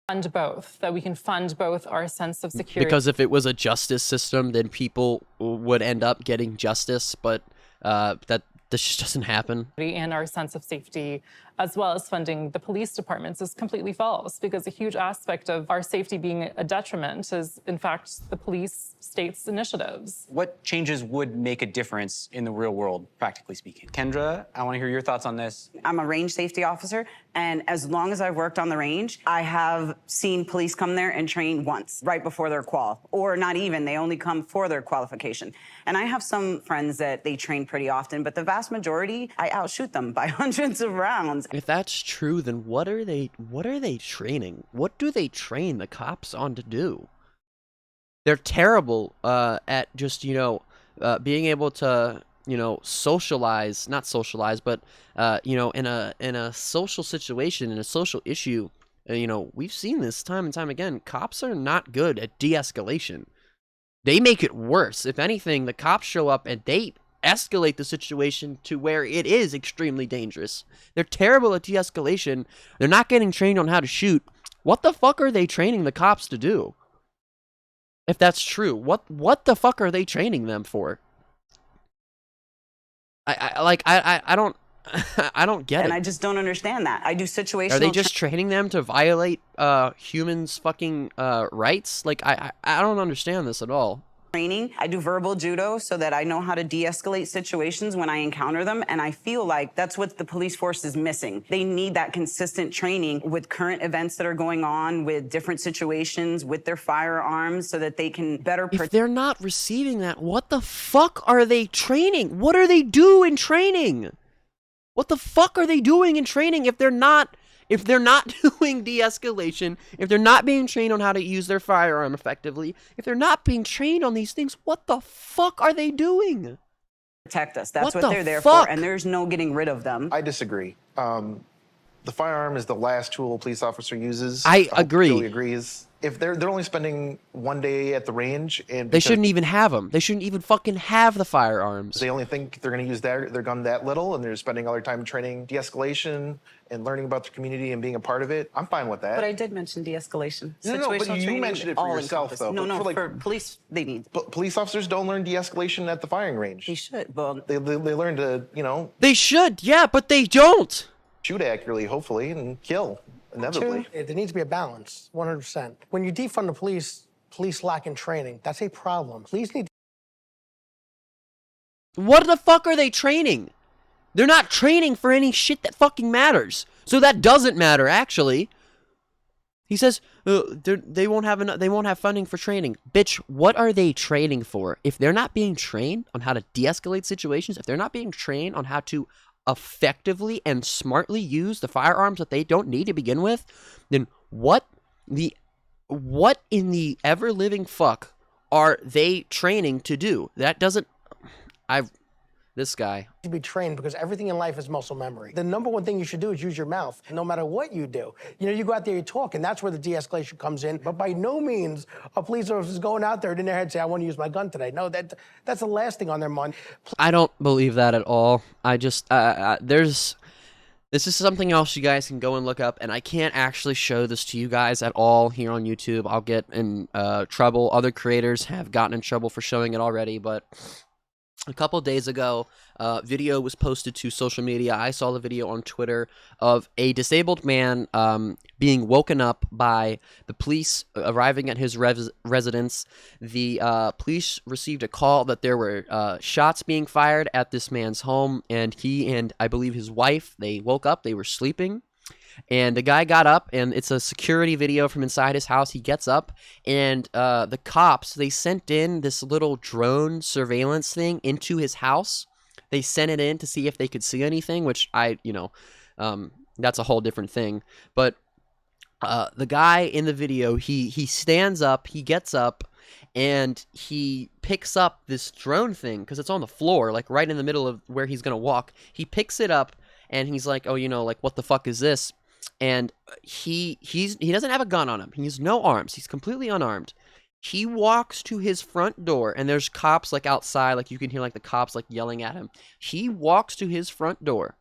Fund both, that we can fund both our sense of security. Because if it was a justice system, then people would end up getting justice, but that this just doesn't happen. And our sense of safety, as well as funding the police departments, is completely false, because a huge aspect of our safety being a detriment is, in fact, the police state's initiatives. What changes would make a difference in the real world, practically speaking? Kendra, I want to hear your thoughts on this. I'm a range safety officer, and as long as I've worked on the range, I have seen police come there and train once, right before their qual, or not even, they only come for their qualification. And I have some friends that they train pretty often, but the vast majority, I outshoot them by hundreds of rounds. If that's true, then what are they training? What do they train the cops on to do? They're terrible at just, being able to, socialize, not socialize, but, in a social situation, in a social issue, we've seen this time and time again. Cops are not good at de-escalation. They make it worse. If anything, the cops show up and they escalate the situation to where it is extremely dangerous. They're terrible at de-escalation. They're not getting trained on how to shoot. What the fuck are they training the cops to do? If that's true, what the fuck are they training them for? I don't I don't get it. And I just don't understand that. I do situational. Are they just training them to violate humans' fucking rights? Like I don't understand this at all. Training. I do verbal judo so that I know how to de-escalate situations when I encounter them, and I feel like that's what the police force is missing. They need that consistent training with current events that are going on, with different situations, with their firearms, so that they can better If they're not receiving that, what the fuck are they training? What are they doing in training? What the fuck are they doing in training if they're not doing de-escalation, if they're not being trained on how to use their firearm effectively, if they're not being trained on these things, what the fuck are they doing? Protect us. That's What what the they're there fuck? for, and there's no getting rid of them. I disagree. The firearm is the last tool a police officer uses. I agree. Joey agrees. If they're only spending one day at the range, and They shouldn't even have them. They shouldn't even fucking have the firearms. they only think they're going to use their gun that little, and they're spending all their time training de-escalation and learning about the community and being a part of it, I'm fine with that. But I did mention de-escalation. No, but Situational you training, mentioned it for all yourself, encompassed. though. No, But no, for, like- for police, they need. But police officers don't learn de-escalation at the firing range. They should. Well, They learn to, They should, yeah, but they don't. shoot accurately, hopefully, and kill, inevitably. There needs to be a balance, 100%. When you defund the police lack in training. That's a problem. Police need. What the fuck are they training? They're not training for any shit that fucking matters. So that doesn't matter, actually. He says they won't have funding for training. Bitch, what are they training for? If they're not being trained on how to de-escalate situations, if they're not being trained on how to effectively and smartly use the firearms that they don't need to begin with, then what in the ever-living fuck are they training to do? That doesn't... This guy. To be trained, because everything in life is muscle memory. The number one thing you should do is use your mouth, no matter what you do. You go out there, you talk, and that's where the de-escalation comes in. But by no means are police officers going out there and in their head say, I want to use my gun today. No, that's the last thing on their mind. I don't believe that at all. I just, this is something else you guys can go and look up, and I can't actually show this to you guys at all here on YouTube. I'll get in trouble. Other creators have gotten in trouble for showing it already, but a couple days ago, video was posted to social media. I saw the video on Twitter of a disabled man being woken up by the police arriving at his residence. The police received a call that there were shots being fired at this man's home, and he and I believe his wife, they woke up, they were sleeping. And the guy got up, and it's a security video from inside his house. He gets up, and the cops, they sent in this little drone surveillance thing into his house. They sent it in to see if they could see anything, which that's a whole different thing. But the guy in the video, he stands up, he gets up, and he picks up this drone thing because it's on the floor, like right in the middle of where he's gonna walk. He picks it up, and he's like, "Oh, like, what the fuck is this?" And he doesn't have a gun on him. He has no arms. He's completely unarmed. He walks to his front door, and there's cops like outside, like you can hear like the cops like yelling at him. He walks to his front door,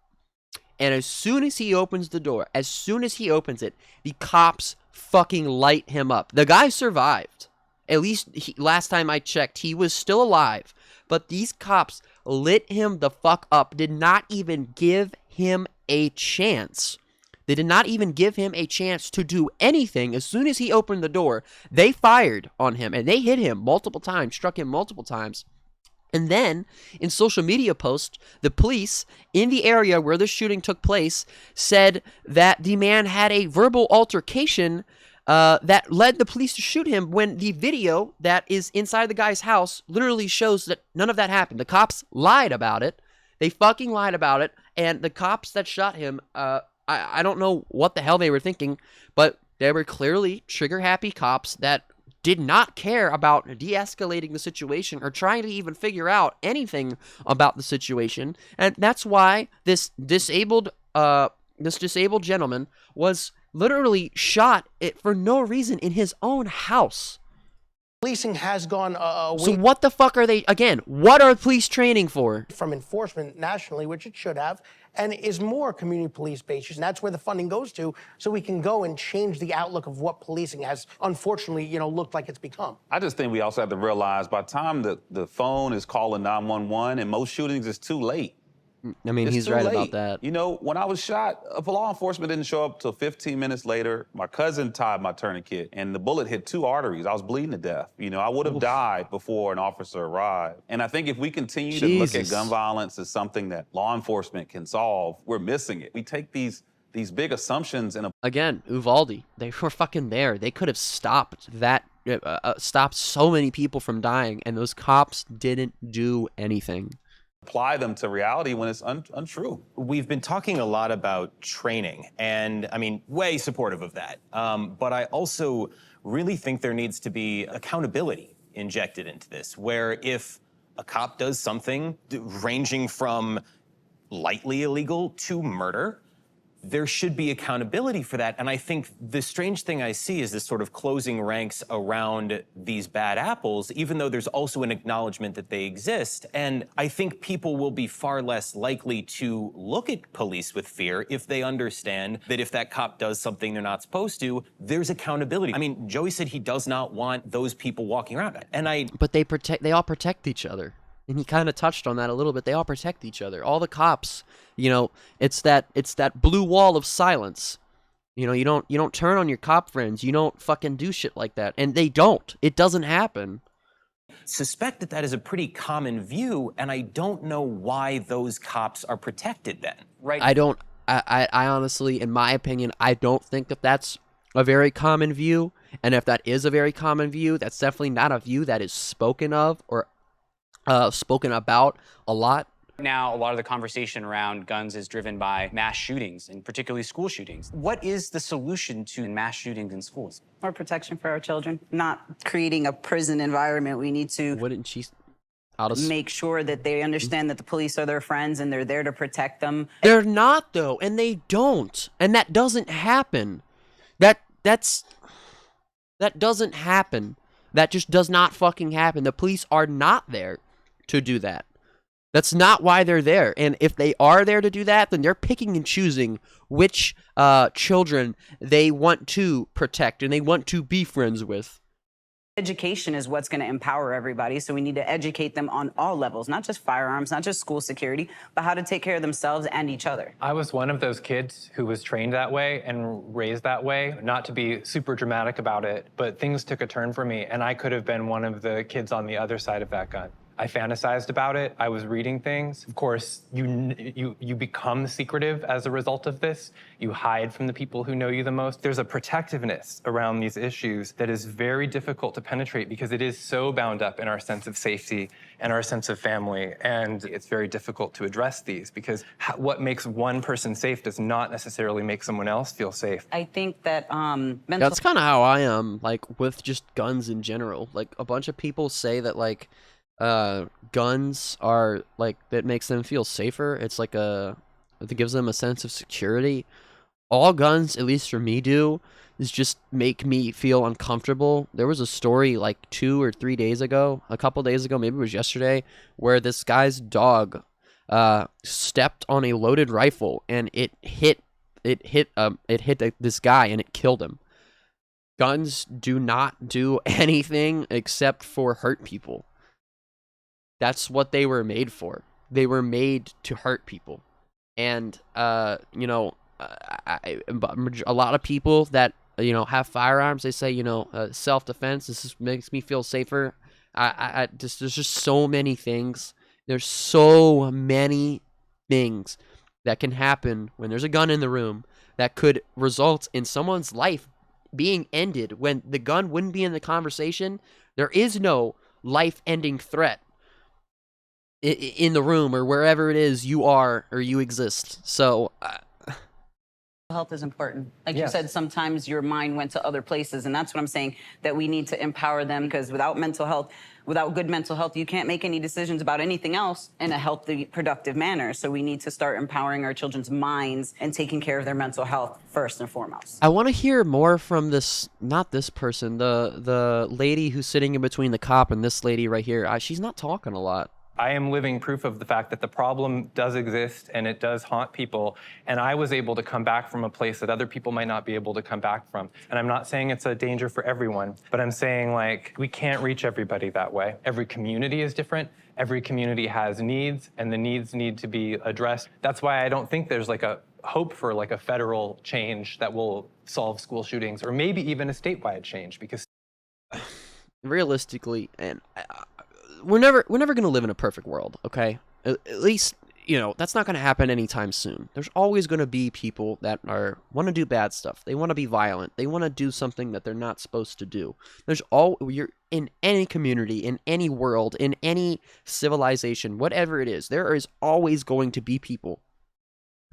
and as soon as he opens the door, as soon as he opens it, the cops fucking light him up. The guy survived. At least last time I checked, he was still alive. But these cops lit him the fuck up, did not even give him a chance. They did not even give him a chance to do anything. As soon as he opened the door, they fired on him, and they hit him multiple times, struck him multiple times. And then, in social media posts, the police in the area where the shooting took place said that the man had a verbal altercation that led the police to shoot him, when the video that is inside the guy's house literally shows that none of that happened. The cops lied about it. They fucking lied about it. And the cops that shot him, I don't know what the hell they were thinking, but they were clearly trigger-happy cops that did not care about de-escalating the situation or trying to even figure out anything about the situation. And that's why this disabled gentleman was literally shot for no reason in his own house. Policing has gone away. So what the fuck are they, again, what are police training for? From enforcement nationally, which it should have, and is more community police based. And that's where the funding goes to, so we can go and change the outlook of what policing has, unfortunately, looked like it's become. I just think we also have to realize by the time the phone is calling 911, and most shootings, it's too late. I mean, It's he's too right late. about that. When I was shot, law enforcement didn't show up till 15 minutes later. My cousin tied my tourniquet, and the bullet hit 2 arteries. I was bleeding to death. I would have died before an officer arrived. And I think if we continue to look at gun violence as something that law enforcement can solve, we're missing it. We take these big assumptions and again, Uvalde, they were fucking there. They could have stopped that, stopped so many people from dying, and those cops didn't do anything. Apply them to reality when it's untrue. We've been talking a lot about training, and I mean, way supportive of that. But I also really think there needs to be accountability injected into this, where if a cop does something ranging from lightly illegal to murder, there should be accountability for that. And I think the strange thing I see is this sort of closing ranks around these bad apples, even though there's also an acknowledgement that they exist. And I think people will be far less likely to look at police with fear if they understand that if that cop does something they're not supposed to, there's accountability. I mean, Joey said he does not want those people walking around. But they all protect each other. And he kind of touched on that a little bit. They all protect each other. All the cops, it's that blue wall of silence. You don't turn on your cop friends. You don't fucking do shit like that. And they don't. It doesn't happen. Suspect that is a pretty common view, and I don't know why those cops are protected then. Right? I honestly, in my opinion, I don't think that that's a very common view. And if that is a very common view, that's definitely not a view that is spoken of or spoken about a lot. Now, a lot of the conversation around guns is driven by mass shootings, and particularly school shootings. What is the solution to mass shootings in schools? More protection for our children, not creating a prison environment. We need to make sure that they understand that the police are their friends and they're there to protect them. They're not, though, and they don't. And that doesn't happen. That doesn't happen. That just does not fucking happen. The police are not there to do that. That's not why they're there. And if they are there to do that, then they're picking and choosing which children they want to protect and they want to be friends with. Education is what's going to empower everybody, so we need to educate them on all levels, not just firearms, not just school security, but how to take care of themselves and each other. I was one of those kids who was trained that way and raised that way, not to be super dramatic about it, but things took a turn for me, and I could have been one of the kids on the other side of that gun. I fantasized about it. I was reading things. Of course, you become secretive as a result of this. You hide from the people who know you the most. There's a protectiveness around these issues that is very difficult to penetrate because it is so bound up in our sense of safety and our sense of family. And it's very difficult to address these because what makes one person safe does not necessarily make someone else feel safe. I think that mental That's kind of how I am, like, with just guns in general. Like, a bunch of people say that, like, guns are, like, that makes them feel safer. It's like it gives them a sense of security. All guns, at least for me, do is just make me feel uncomfortable. There was a story, like, 2 or 3 days ago, a couple days ago, maybe it was yesterday, where this guy's dog stepped on a loaded rifle, and it hit this guy, and it killed him. Guns do not do anything except for hurt people. That's what they were made for. They were made to hurt people. And, you know, a lot of people that, you know, have firearms, they say, you know, self-defense, this makes me feel safer. There's just so many things. There's so many things that can happen when there's a gun in the room that could result in someone's life being ended when the gun wouldn't be in the conversation. There is no life-ending threat in the room or wherever it is you are or you exist. So health is important. Like Yes. you said, sometimes your mind went to other places, and that's what I'm saying, that we need to empower them, because without mental health, without good mental health, you can't make any decisions about anything else in a healthy, productive manner. So we need to start empowering our children's minds and taking care of their mental health first and foremost. I want to hear more from not this person, the lady who's sitting in between the cop and this lady right here. She's not talking a lot. I am living proof of the fact that the problem does exist and it does haunt people. And I was able to come back from a place that other people might not be able to come back from. And I'm not saying it's a danger for everyone, but I'm saying, like, we can't reach everybody that way. Every community is different. Every community has needs, and the needs need to be addressed. That's why I don't think there's like a hope for like a federal change that will solve school shootings, or maybe even a statewide change, because Realistically, and we're never going to live in a perfect world, okay? At least, you know, that's not going to happen anytime soon. There's always going to be people that want to do bad stuff. They want to be violent. They want to do something that they're not supposed to do. You're in any community, in any world, in any civilization, whatever it is, there is always going to be people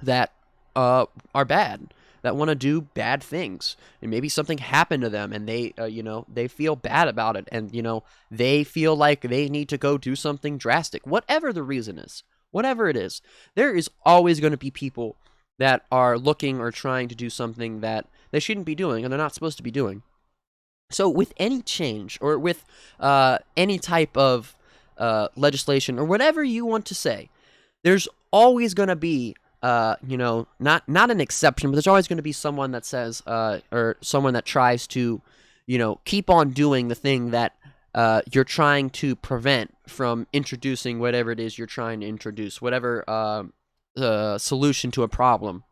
that are bad, that want to do bad things, and maybe something happened to them, and they, you know, they feel bad about it, and, you know, they feel like they need to go do something drastic. Whatever the reason is, whatever it is, there is always going to be people that are looking or trying to do something that they shouldn't be doing, and they're not supposed to be doing. So with any change, or with any type of legislation, or whatever you want to say, there's always going to be you know, not an exception, but there's always going to be someone that says, or someone that tries to, you know, keep on doing the thing that you're trying to prevent from introducing whatever it is you're trying to introduce, whatever solution to a problem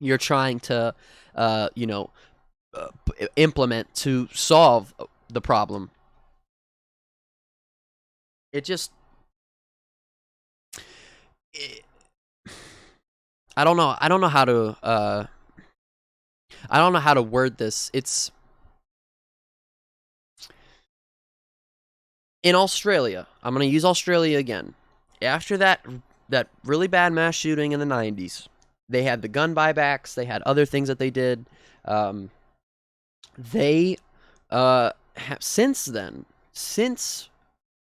you're trying to, you know, implement to solve the problem. I don't know how to word this. It's in Australia. I'm going to use Australia again. After that really bad mass shooting in the 90s, they had the gun buybacks, they had other things that they did. They have since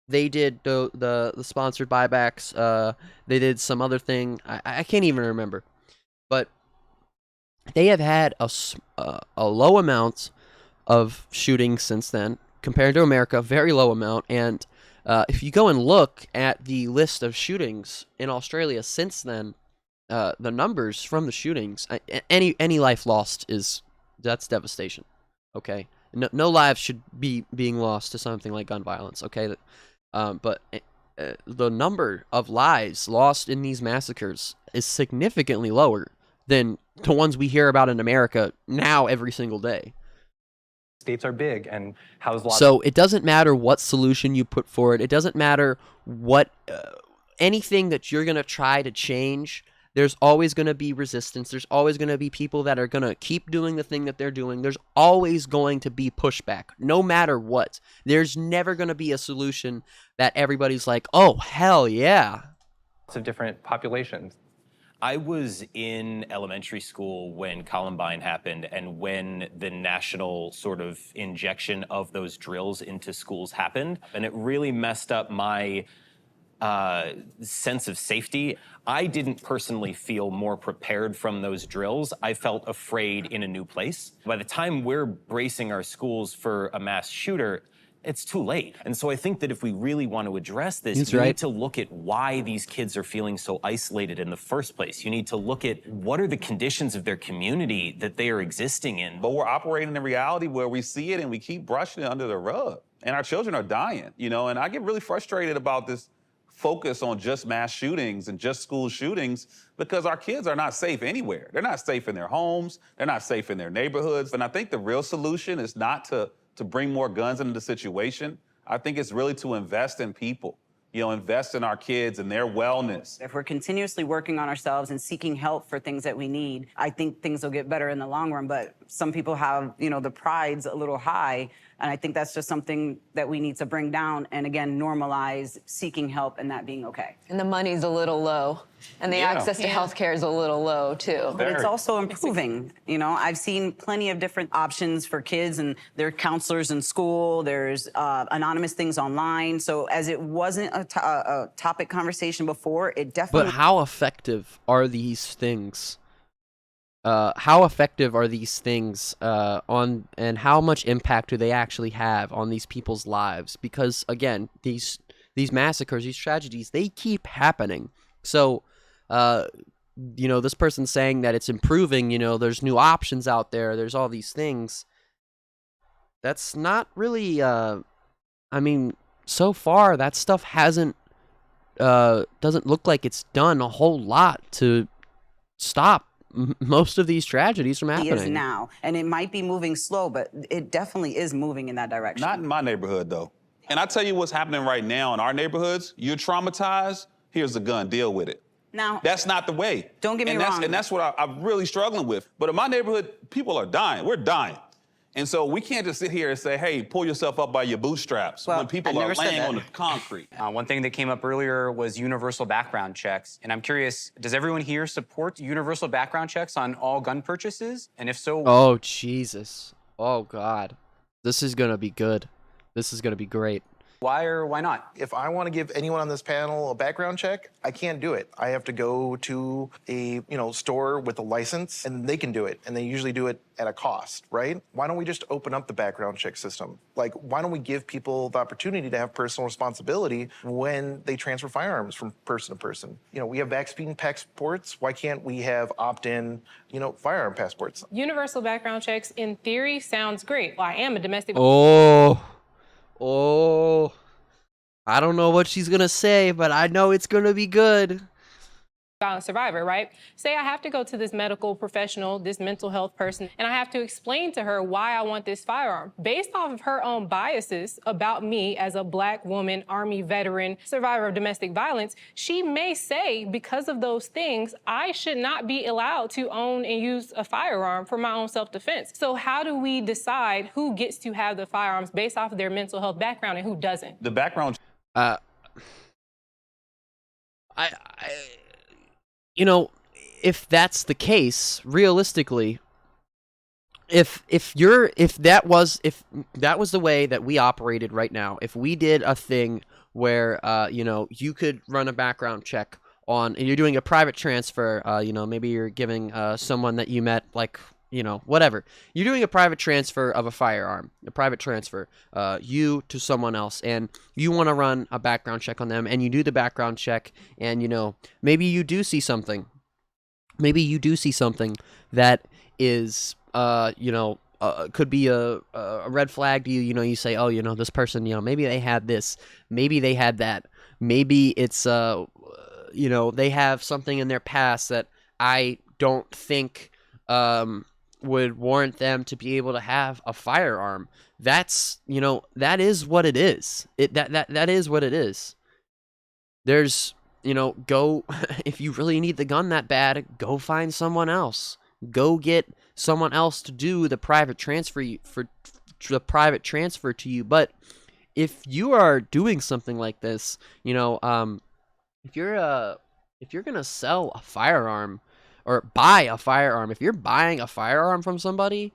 they did the sponsored buybacks. They did some other thing. I can't even remember. But they have had a low amount of shootings since then, compared to America, very low amount. And if you go and look at the list of shootings in Australia since then, the numbers from the shootings, any life lost that's devastation. Okay, no lives should be being lost to something like gun violence. Okay. But the number of lives lost in these massacres is significantly lower than the ones we hear about in America now every single day. States are big and house lots. So it doesn't matter what solution you put forward. It doesn't matter what anything that you're going to try to change. There's always going to be resistance. There's always going to be people that are going to keep doing the thing that they're doing. There's always going to be pushback, no matter what. There's never going to be a solution that everybody's like, oh, hell yeah. Lots of different populations. I was in elementary school when Columbine happened and when the national sort of injection of those drills into schools happened. And it really messed up my sense of safety. I didn't personally feel more prepared from those drills. I felt afraid in a new place. By the time we're bracing our schools for a mass shooter, it's too late. And so I think that if we really want to address this, you need to look at why these kids are feeling so isolated in the first place. You need to look at what are the conditions of their community that they are existing in. But we're operating in a reality where we see it and we keep brushing it under the rug. And our children are dying, you know, and I get really frustrated about this focus on just mass shootings and just school shootings because our kids are not safe anywhere. They're not safe in their homes. They're not safe in their neighborhoods. And I think the real solution is not to bring more guns into the situation. I think it's really to invest in people, you know, invest in our kids and their wellness. If we're continuously working on ourselves and seeking help for things that we need, I think things will get better in the long run. But some people have, you know, the pride's a little high. And I think that's just something that we need to bring down and, again, normalize seeking help and that being okay. And the money's a little low. And the access to healthcare is a little low, too. But it's also improving. You know, I've seen plenty of different options for kids, and there are counselors in school. There's anonymous things online. So as it wasn't a topic conversation before, it definitely... But how effective are these things? How effective are these things on, and how much impact do they actually have on these people's lives? Because again, these massacres, these tragedies, they keep happening. So, you know, this person's saying that it's improving. You know, there's new options out there. There's all these things. That's not really. I mean, so far that stuff hasn't. Doesn't look like it's done a whole lot to stop most of these tragedies from happening. It is now, and it might be moving slow, but it definitely is moving in that direction. Not in my neighborhood, though. And I tell you what's happening right now in our neighborhoods. You're traumatized. Here's a gun. Deal with it. Now, that's not the way. Don't get me wrong. And that's what I'm really struggling with. But in my neighborhood, people are dying. We're dying. And so we can't just sit here and say, hey, pull yourself up by your bootstraps when people are laying on the concrete. One thing that came up earlier was universal background checks. And I'm curious, does everyone here support universal background checks on all gun purchases? And if so... Oh, Jesus. Oh, God. This is going to be good. This is going to be great. Why or why not? If I want to give anyone on this panel a background check, I can't do it. I have to go to a store with a license, and they can do it, and they usually do it at a cost, right? Why don't we just open up the background check system? Like, why don't we give people the opportunity to have personal responsibility when they transfer firearms from person to person? You know, we have vaccine passports. Why can't we have opt-in, firearm passports? Universal background checks, in theory, sounds great. Well, I am a domestic... Oh, I don't know what she's going to say, but I know it's going to be good. Violent survivor, right? Say I have to go to this medical professional, this mental health person, and I have to explain to her why I want this firearm. Based off of her own biases about me as a Black woman, Army veteran, survivor of domestic violence, she may say, because of those things, I should not be allowed to own and use a firearm for my own self-defense. So how do we decide who gets to have the firearms based off of their mental health background and who doesn't? The background... if that's the case, realistically, if that was the way that we operated right now, if we did a thing where you could run a background check on, and you're doing a private transfer, maybe you're giving someone that you met, like, whatever. You're doing a private transfer of a firearm, you to someone else, and you want to run a background check on them, and you do the background check, and, maybe you do see something. Maybe you do see something that is, could be a red flag to you. You say, oh, this person, maybe they had this, maybe they had that, maybe it's, they have something in their past that I don't think, would warrant them to be able to have a firearm. That's, that is what it is. That is what it is. There's, go, if you really need the gun that bad, go find someone else. Go get someone else to do the private transfer to you. But if you are doing something like this, if you're gonna sell a firearm or buy a firearm, if you're buying a firearm from somebody,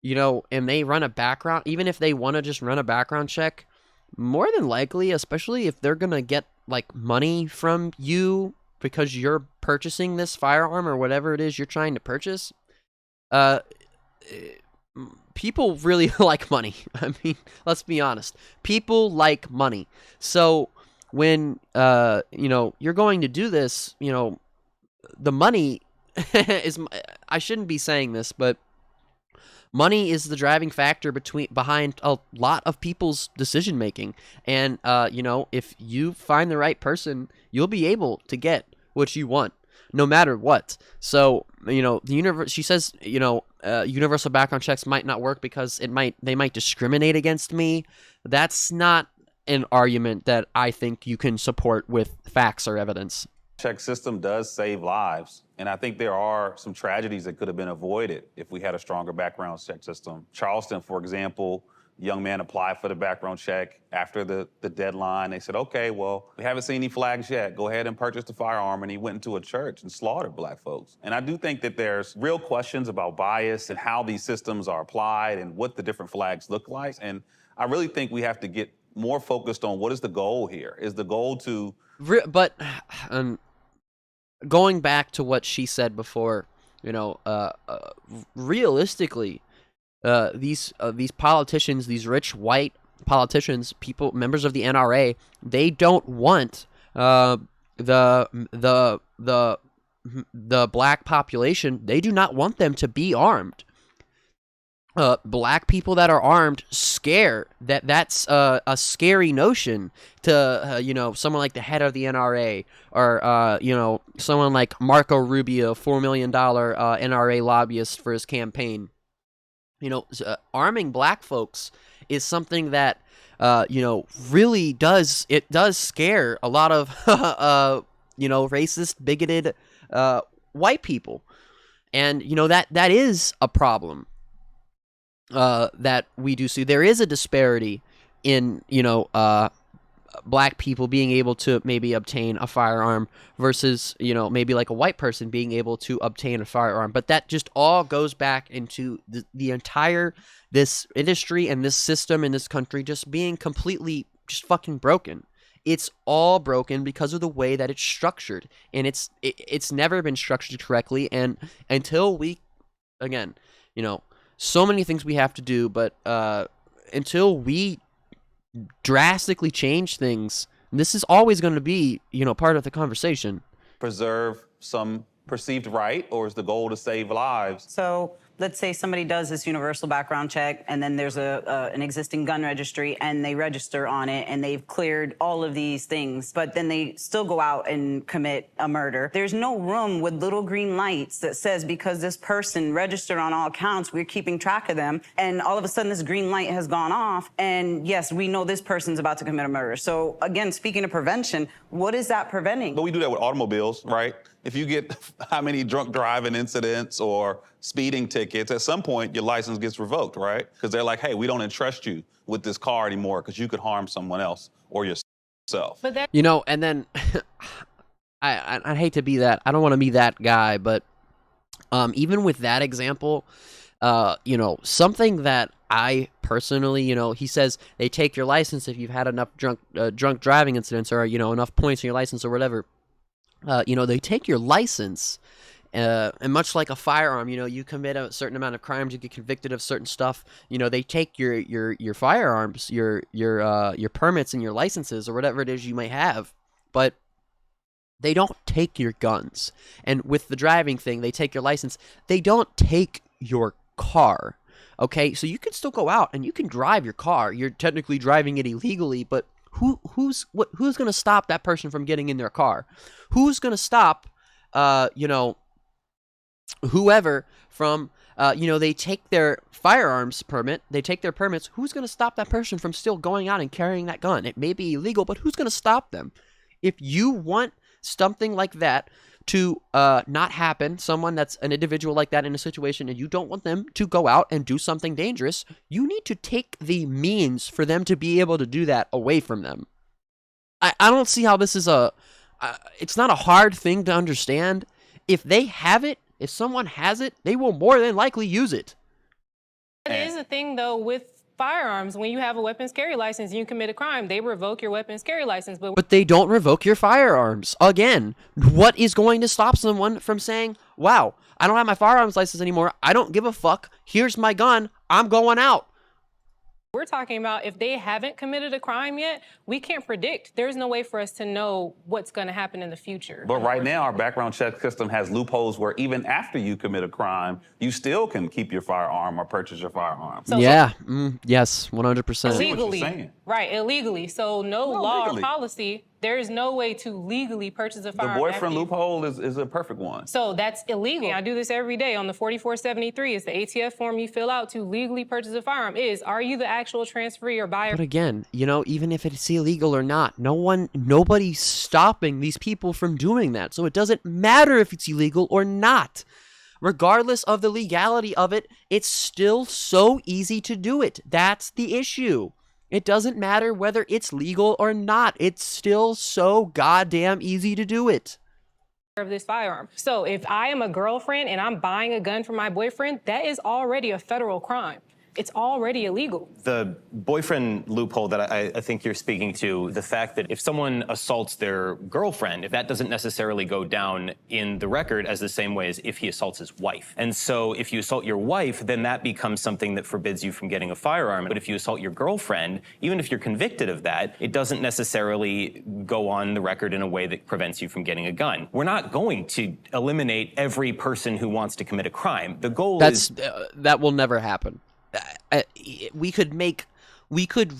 and they run a background, even if they want to just run a background check, more than likely, especially if they're gonna get like money from you because you're purchasing this firearm or whatever it is you're trying to purchase, people really like money. I mean, let's be honest. People like money. So when, you're going to do this, the money is, I shouldn't be saying this, but money is the driving factor behind a lot of people's decision making. And, if you find the right person, you'll be able to get what you want, no matter what. So, she says, universal background checks might not work because they might discriminate against me. That's not an argument that I think you can support with facts or evidence. Check system does save lives. And I think there are some tragedies that could have been avoided if we had a stronger background check system. Charleston, for example, young man applied for the background check after the deadline. They said, okay, well, we haven't seen any flags yet. Go ahead and purchase the firearm. And he went into a church and slaughtered black folks. And I do think that there's real questions about bias and how these systems are applied and what the different flags look like. And I really think we have to get more focused on what is the goal here. Is the goal to... But going back to what she said before, realistically, these politicians, these rich white politicians, members of the NRA, they don't want the black population. They do not want them to be armed. Black people that are armed scare. That's a scary notion to someone like the head of the NRA or someone like Marco Rubio, $4 million NRA lobbyist for his campaign. Arming black folks is something that really does scare a lot of racist, bigoted white people, and that is a problem. That we do see. There is a disparity in, black people being able to maybe obtain a firearm versus, maybe like a white person being able to obtain a firearm. But that just all goes back into the entire, this industry and this system in this country just being completely just fucking broken. It's all broken because of the way that it's structured. And it's never been structured correctly. And until we, again, so many things we have to do, but until we drastically change things, this is always going to be, part of the conversation. Preserve some perceived right, or is the goal to save lives? So let's say somebody does this universal background check, and then there's an existing gun registry, and they register on it, and they've cleared all of these things, but then they still go out and commit a murder. There's no room with little green lights that says, because this person registered on all accounts, we're keeping track of them, and all of a sudden this green light has gone off, and yes, we know this person's about to commit a murder. So again, speaking of prevention, what is that preventing? But we do that with automobiles, right? If you get how many drunk driving incidents or speeding tickets, at some point your license gets revoked, right? Because they're like, hey, we don't entrust you with this car anymore because you could harm someone else or yourself. But that, and then I hate to be that. I don't want to be that guy, but even with that example, something that I personally, he says they take your license if you've had enough drunk driving incidents or, enough points on your license or whatever. They take your license, and much like a firearm, you commit a certain amount of crimes, you get convicted of certain stuff. They take your firearms, your permits and your licenses or whatever it is you may have, but they don't take your guns. And with the driving thing, they take your license. They don't take your car. Okay, so you can still go out and you can drive your car. You're technically driving it illegally, but who's going to stop that person from getting in their car? Who's going to stop, whoever from they take their firearms permit, they take their permits. Who's going to stop that person from still going out and carrying that gun? It may be illegal, but who's going to stop them? If you want something like that to not happen, someone that's an individual like that in a situation, and you don't want them to go out and do something dangerous, you need to take the means for them to be able to do that away from them. I don't see how this is it's not a hard thing to understand. If they have it, if someone has it, they will more than likely use it. That is a thing, though, with firearms. When you have a weapons carry license and you commit a crime, they revoke your weapons carry license. But they don't revoke your firearms. Again, what is going to stop someone from saying, wow, I don't have my firearms license anymore. I don't give a fuck. Here's my gun. I'm going out. We're talking about if they haven't committed a crime yet, we can't predict. There's no way for us to know what's going to happen in the future. But right now, our background check system has loopholes where even after you commit a crime, you still can keep your firearm or purchase your firearm. Yes, 100%. Illegally, right, illegally. So no law legally. or policy, there is no way to legally purchase a The firearm. boyfriend loophole is a perfect one. So that's illegal. I do this every day on the 4473. It's the ATF form you fill out to legally purchase a firearm. Are you the actual transferee or buyer? But again, even if it's illegal or not, nobody's stopping these people from doing that. So it doesn't matter if it's illegal or not. Regardless of the legality of it, it's still so easy to do it. That's the issue. It doesn't matter whether it's legal or not. It's still so goddamn easy to do it. Of this firearm. So if I am a girlfriend and I'm buying a gun for my boyfriend, that is already a federal crime. It's already illegal. The boyfriend loophole that I think you're speaking to, the fact that if someone assaults their girlfriend, if that doesn't necessarily go down in the record as the same way as if he assaults his wife. And so if you assault your wife, then that becomes something that forbids you from getting a firearm. But if you assault your girlfriend, even if you're convicted of that, it doesn't necessarily go on the record in a way that prevents you from getting a gun. We're not going to eliminate every person who wants to commit a crime. The goal is... That will never happen. We could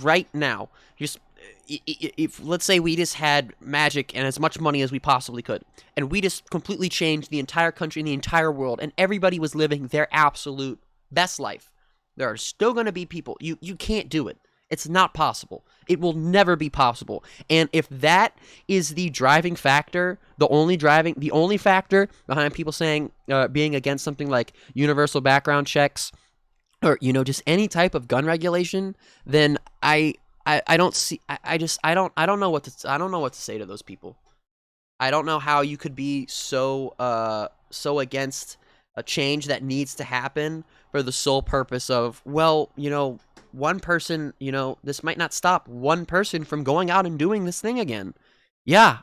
right now just if let's say we just had magic and as much money as we possibly could, and we just completely changed the entire country and the entire world, and everybody was living their absolute best life. There are still going to be people. You can't do it. It's not possible. It will never be possible. And if that is the driving factor, the only factor behind people saying being against something like universal background checks, or just any type of gun regulation, then I don't see. I don't know what to say to those people. I don't know how you could be so against a change that needs to happen for the sole purpose of, one person, this might not stop one person from going out and doing this thing again. Yeah.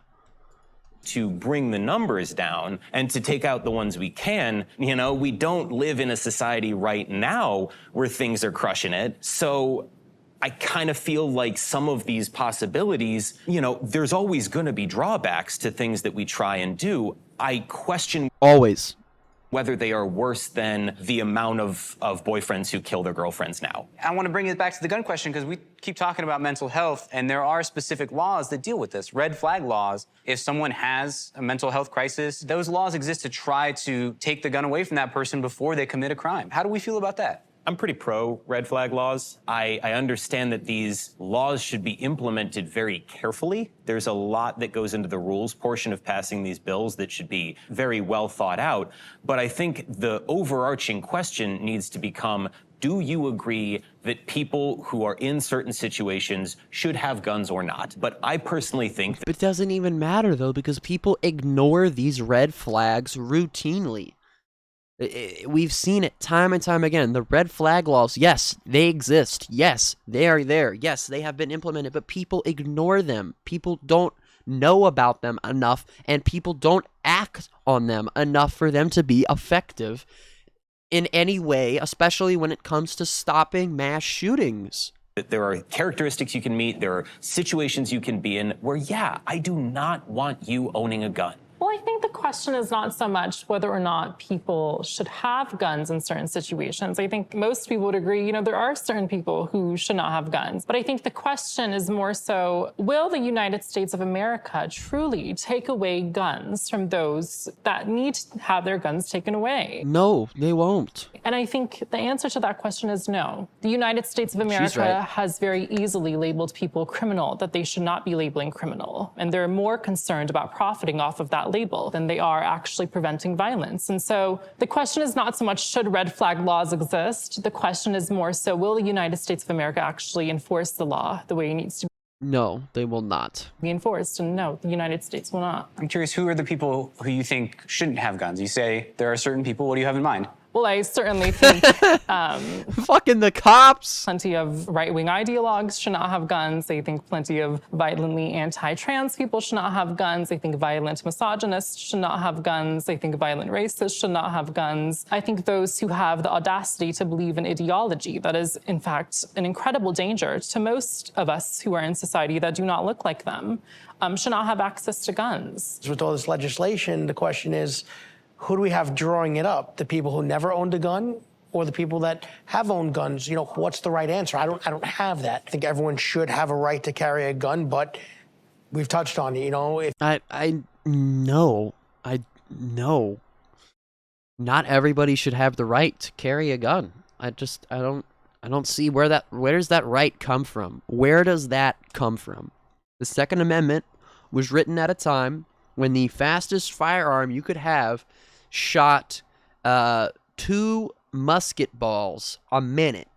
To bring the numbers down and to take out the ones we can. We don't live in a society right now where things are crushing it. So I kind of feel like some of these possibilities, there's always going to be drawbacks to things that we try and do. I question always whether they are worse than the amount of boyfriends who kill their girlfriends now. I want to bring it back to the gun question because we keep talking about mental health, and there are specific laws that deal with this. Red flag laws. If someone has a mental health crisis, those laws exist to try to take the gun away from that person before they commit a crime. How do we feel about that? I'm pretty pro red flag laws. I understand that these laws should be implemented very carefully. There's a lot that goes into the rules portion of passing these bills that should be very well thought out. But I think the overarching question needs to become, do you agree that people who are in certain situations should have guns or not? But I personally think that it doesn't even matter, though, because people ignore these red flags routinely. We've seen it time and time again. The red flag laws, yes, they exist. Yes, they are there. Yes, they have been implemented, but people ignore them. People don't know about them enough, and people don't act on them enough for them to be effective in any way, especially when it comes to stopping mass shootings. There are characteristics you can meet. There are situations you can be in where, I do not want you owning a gun. Well, I think the question is not so much whether or not people should have guns in certain situations. I think most people would agree, there are certain people who should not have guns. But I think the question is more so, will the United States of America truly take away guns from those that need to have their guns taken away? No, they won't. And I think the answer to that question is no. The United States of America right. has very easily labeled people criminal that they should not be labeling criminal. And they're more concerned about profiting off of that label than they are actually preventing violence. And so the question is not so much should red flag laws exist. The question is more so, will the United States of America actually enforce the law the way it needs to No, they will not. be enforced? And no, the United States will not. I'm curious, who are the people who you think shouldn't have guns? You say there are certain people. What do you have in mind? Well, I certainly think Fucking the cops. plenty of right-wing ideologues should not have guns. I think plenty of violently anti-trans people should not have guns. I think violent misogynists should not have guns. I think violent racists should not have guns. I think those who have the audacity to believe in ideology that is, in fact, an incredible danger to most of us who are in society that do not look like them, should not have access to guns. With all this legislation, the question is, who do we have drawing it up? The people who never owned a gun or the people that have owned guns? What's the right answer? I don't have that. I think everyone should have a right to carry a gun, but we've touched on it, No. Not everybody should have the right to carry a gun. I don't see where does that right come from? Where does that come from? The Second Amendment was written at a time when the fastest firearm you could have shot 2 musket balls a minute.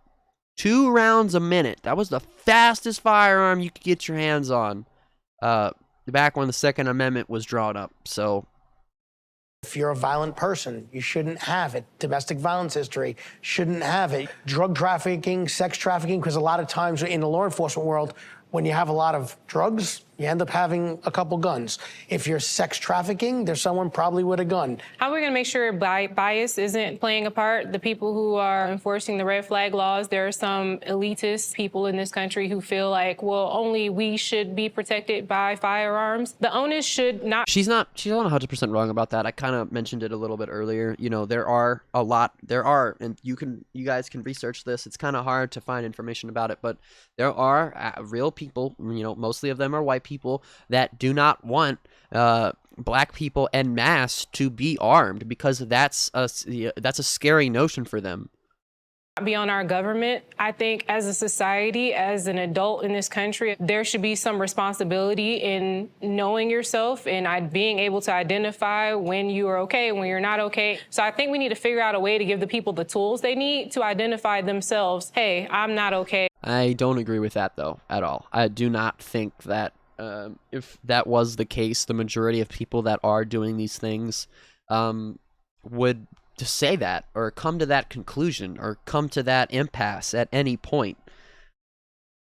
2 rounds a minute. That was the fastest firearm you could get your hands on back when the Second Amendment was drawn up. So if you're a violent person, you shouldn't have it. Domestic violence history, shouldn't have it. Drug trafficking, sex trafficking, because a lot of times in the law enforcement world, when you have a lot of drugs, you end up having a couple guns. If you're sex trafficking, there's someone probably with a gun. How are we going to make sure bias isn't playing a part? The people who are enforcing the red flag laws, there are some elitist people in this country who feel like, well, only we should be protected by firearms. The onus should not. She's not 100% wrong about that. I kind of mentioned it a little bit earlier. There are, and you guys can research this. It's kind of hard to find information about it, but there are real people, mostly of them are white people that do not want black people en masse to be armed because that's a scary notion for them. Beyond our government, I think as a society, as an adult in this country, there should be some responsibility in knowing yourself and being able to identify when you are okay and when you're not okay. So I think we need to figure out a way to give the people the tools they need to identify themselves. Hey, I'm not okay. I don't agree with that, though, at all. I do not think that if that was the case, the majority of people that are doing these things would to say that or come to that conclusion or come to that impasse at any point.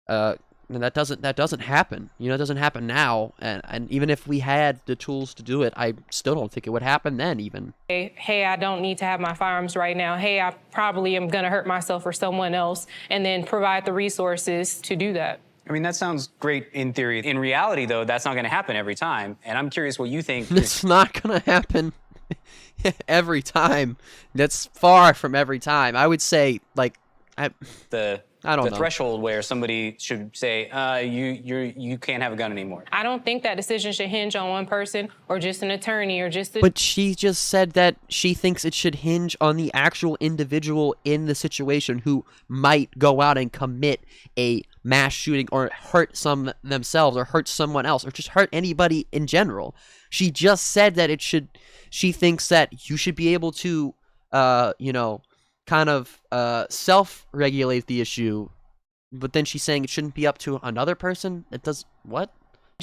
And that doesn't happen. It doesn't happen now. And even if we had the tools to do it, I still don't think it would happen then even. Hey, I don't need to have my firearms right now. Hey, I probably am going to hurt myself or someone else, and then provide the resources to do that. I mean, that sounds great in theory. In reality, though, that's not going to happen every time. And I'm curious what you think. It's not going to happen every time. That's far from every time. I would say, I don't know. Threshold where somebody should say, you can't have a gun anymore. I don't think that decision should hinge on one person or just an attorney or just But she just said that she thinks it should hinge on the actual individual in the situation who might go out and commit a mass shooting or hurt themselves or hurt someone else or just hurt anybody in general. She just said that she thinks that you should be able to, kind of self-regulate the issue, but then she's saying it shouldn't be up to another person. It does what?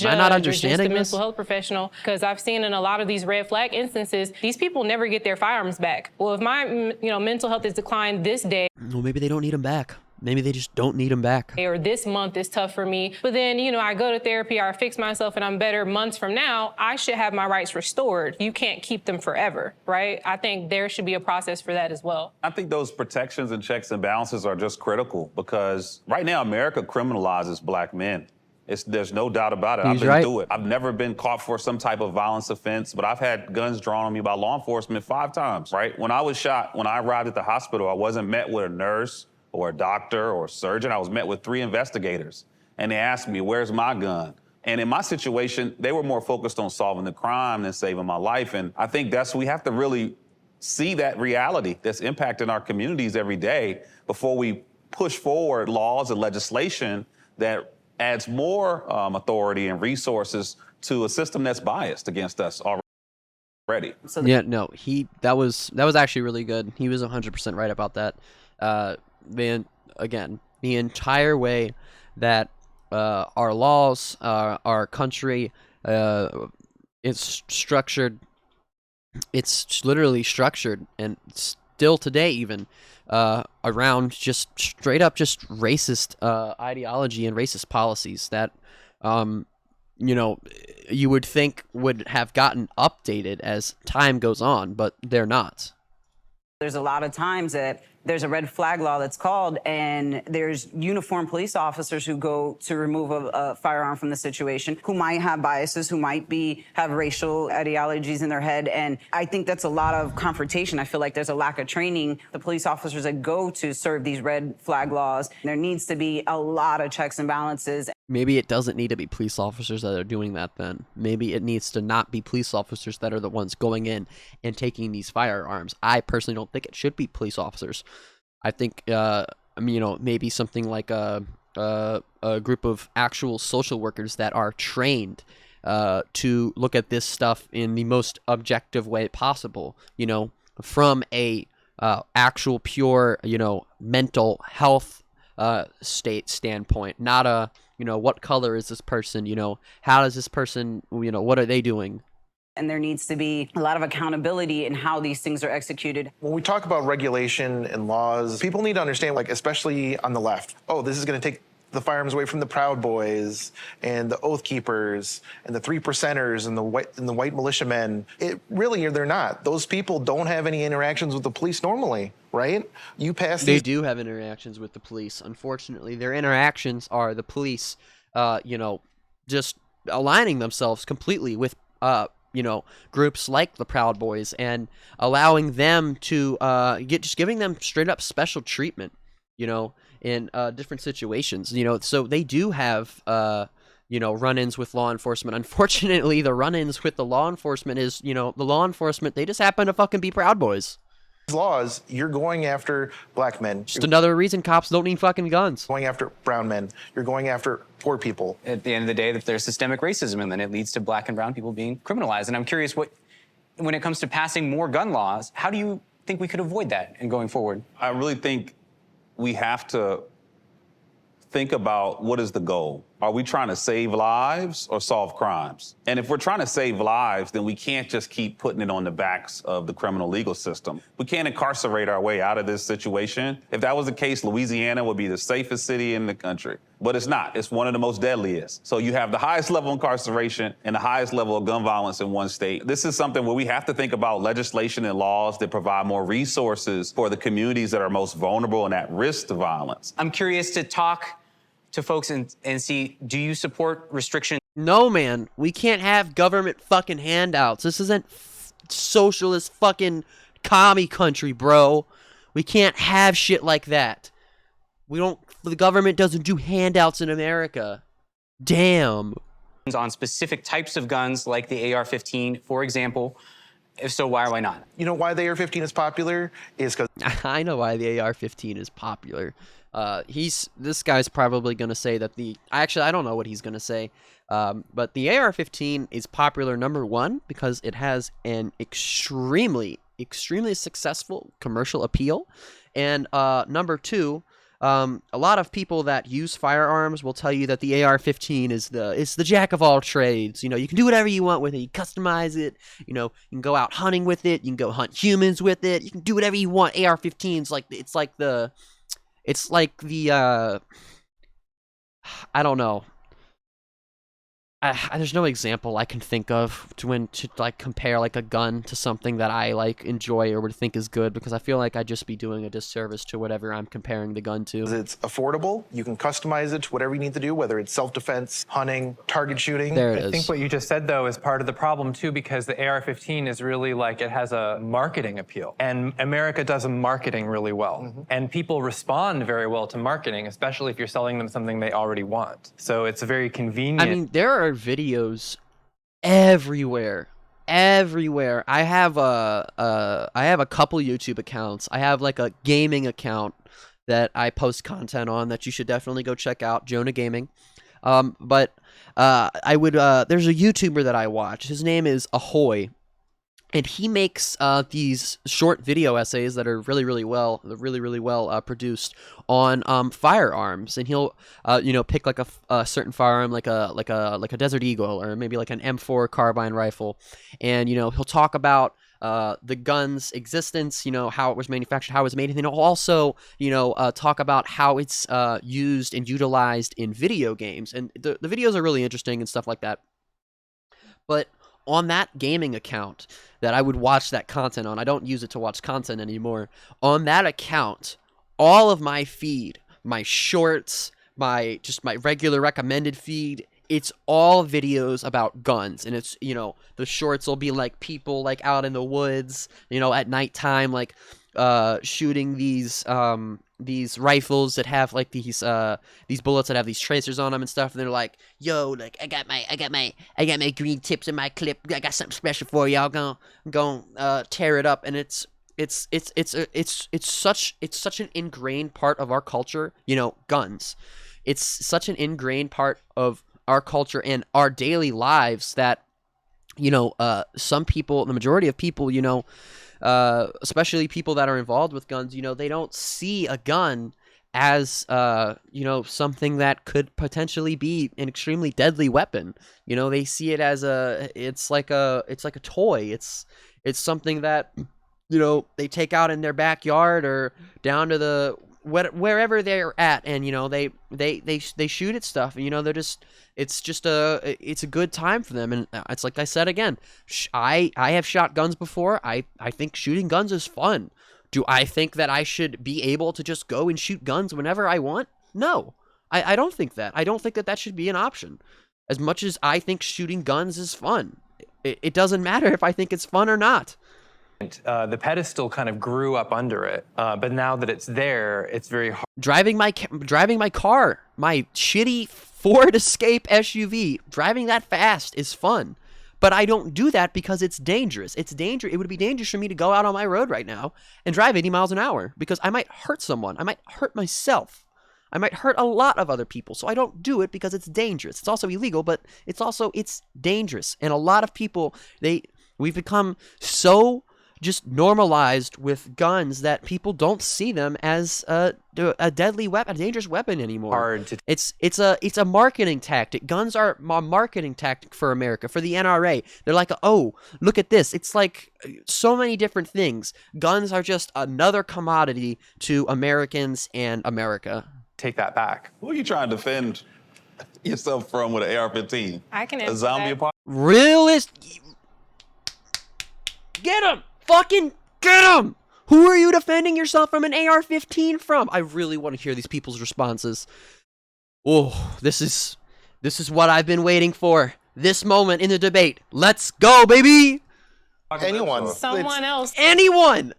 Am I not understanding just a this? mental health professional, because I've seen in a lot of these red flag instances, these people never get their firearms back. Well, if my mental health is declined this day, well, maybe they don't need them back. Maybe they just don't need them back. or this month is tough for me, but then, I go to therapy or I fix myself and I'm better months from now, I should have my rights restored. You can't keep them forever, right? I think there should be a process for that as well. I think those protections and checks and balances are just critical because right now America criminalizes black men. There's no doubt about it. I've He's been right. through it. I've never been caught for some type of violence offense, but I've had guns drawn on me by law enforcement 5 times, right? When I was shot, when I arrived at the hospital, I wasn't met with a nurse or a doctor or a surgeon. I was met with 3 investigators. And they asked me, where's my gun? And in my situation, they were more focused on solving the crime than saving my life. And I think we have to really see that reality that's impacting our communities every day before we push forward laws and legislation that adds more authority and resources to a system that's biased against us already. Yeah, no, that was actually really good. He was 100% right about that. The entire way that our laws, our country, it's structured. It's literally structured, and still today even, around just straight up just racist ideology and racist policies that, you would think would have gotten updated as time goes on, but they're not. There's a lot of times that there's a red flag law that's called, and there's uniformed police officers who go to remove a firearm from the situation, who might have biases, who might have racial ideologies in their head. And I think that's a lot of confrontation. I feel like there's a lack of training. The police officers that go to serve these red flag laws, there needs to be a lot of checks and balances. Maybe it doesn't need to be police officers that are doing that then. Maybe it needs to not be police officers that are the ones going in and taking these firearms. I personally don't think it should be police officers. I think, maybe something like a group of actual social workers that are trained to look at this stuff in the most objective way possible, from a actual pure, mental health state standpoint, not a, what color is this person, how does this person, what are they doing? And there needs to be a lot of accountability in how these things are executed. When we talk about regulation and laws, people need to understand, especially on the left, this is going to take the firearms away from the Proud Boys and the Oath Keepers and the 3%ers and the white militiamen. They're not. Those people don't have any interactions with the police normally, right? They do have interactions with the police. Unfortunately, their interactions are the police, just aligning themselves completely with, groups like the Proud Boys and allowing them to giving them straight up special treatment, in different situations, so they do have, run-ins with law enforcement. Unfortunately, the run-ins with the law enforcement is, the law enforcement, they just happen to fucking be Proud Boys. Laws, you're going after black men. Just another reason cops don't need fucking guns. Going after brown men. You're going after poor people. At the end of the day, there's systemic racism, and then it leads to black and brown people being criminalized. And I'm curious, when it comes to passing more gun laws, how do you think we could avoid that in going forward? I really think we have to think about what is the goal. Are we trying to save lives or solve crimes? And if we're trying to save lives, then we can't just keep putting it on the backs of the criminal legal system. We can't incarcerate our way out of this situation. If that was the case, Louisiana would be the safest city in the country. But it's not. It's one of the most deadliest. So you have the highest level of incarceration and the highest level of gun violence in one state. This is something where we have to think about legislation and laws that provide more resources for the communities that are most vulnerable and at risk to violence. I'm curious to talk to folks and see, do you support restriction? No, man. We can't have government fucking handouts. This isn't socialist fucking commie country, bro. We can't have shit like that. The government doesn't do handouts in America. Damn. On specific types of guns like the AR-15, for example. If so, why or why not? You know why the AR-15 is popular? Is because I know why the AR-15 is popular. This guy's probably gonna say that I don't know what he's gonna say. But the AR-15 is popular, number one, because it has an extremely successful commercial appeal, and number two, a lot of people that use firearms will tell you that the AR-15 is the jack of all trades. You can do whatever you want with it. You customize it. You can go out hunting with it. You can go hunt humans with it. You can do whatever you want. AR-15's I don't know. there's no example I can think of to like compare like a gun to something that I like enjoy or would think is good, because I feel like I'd just be doing a disservice to whatever I'm comparing the gun to. It's affordable. You can customize it to whatever you need to do, whether it's self-defense, hunting, target shooting. There it I is. think what you just said, though, is part of the problem, too, because the AR-15 is really like, it has a marketing appeal. And America does marketing really well. And people respond very well to marketing, especially if you're selling them something they already want. So it's a very convenient. I mean, there are videos everywhere. I have a couple YouTube accounts. I have like a gaming account that I post content on that you should definitely go check out, Jonah Gaming. But I would there's a YouTuber that I watch. His name is Ahoy. And he makes these short video essays that are really well produced on firearms, and he'll pick like a certain firearm, like a Desert Eagle, or maybe like an M4 carbine rifle, and he'll talk about the gun's existence, how it was manufactured, how it was made, and then he'll also talk about how it's used and utilized in video games, and the videos are really interesting and stuff like that. But on that gaming account that I would watch that content on, I don't use it to watch content anymore. On that account, all of my feed, my shorts, my regular recommended feed, it's all videos about guns. And it's, the shorts will be like people like out in the woods, at nighttime, like shooting these rifles that have like these bullets that have these tracers on them and stuff, and they're like, yo, like I got my green tips in my clip, I got something special for y'all, gonna tear it up. And it's such an ingrained part of our culture, guns. It's such an ingrained part of our culture and our daily lives that some people, the majority of people, especially people that are involved with guns, they don't see a gun as something that could potentially be an extremely deadly weapon. They see it as it's like a toy. It's something that they take out in their backyard or down to wherever they're at, and they shoot at stuff, and they're just, it's a good time for them. And it's like I said again, I have shot guns before. I think shooting guns is fun. Do I think that I should be able to just go and shoot guns whenever I want? No, I don't think that. I don't think that should be an option. As much as I think shooting guns is fun, it doesn't matter if I think it's fun or not. The pedestal kind of grew up under it, but now that it's there, it's very hard. Driving my car, my shitty Ford Escape SUV, driving that fast is fun, but I don't do that because it's dangerous. It would be dangerous for me to go out on my road right now and drive 80 miles an hour because I might hurt someone. I might hurt myself. I might hurt a lot of other people. So I don't do it because it's dangerous. It's also illegal, but it's dangerous. And a lot of people, we've become so just normalized with guns that people don't see them as a deadly weapon, a dangerous weapon anymore. It's a marketing tactic. Guns are a marketing tactic for America, for the NRA. They're like, oh, look at this. It's like so many different things. Guns are just another commodity to Americans and America. Take that back. Who are you trying to defend yourself from with an AR-15? I can A answer zombie that. apocalypse? Get him! Fucking get him! Who are you defending yourself from an AR-15 from? I really want to hear these people's responses. Oh, this is what I've been waiting for. This moment in the debate. Let's go, baby! Anyone. Someone else. Anyone!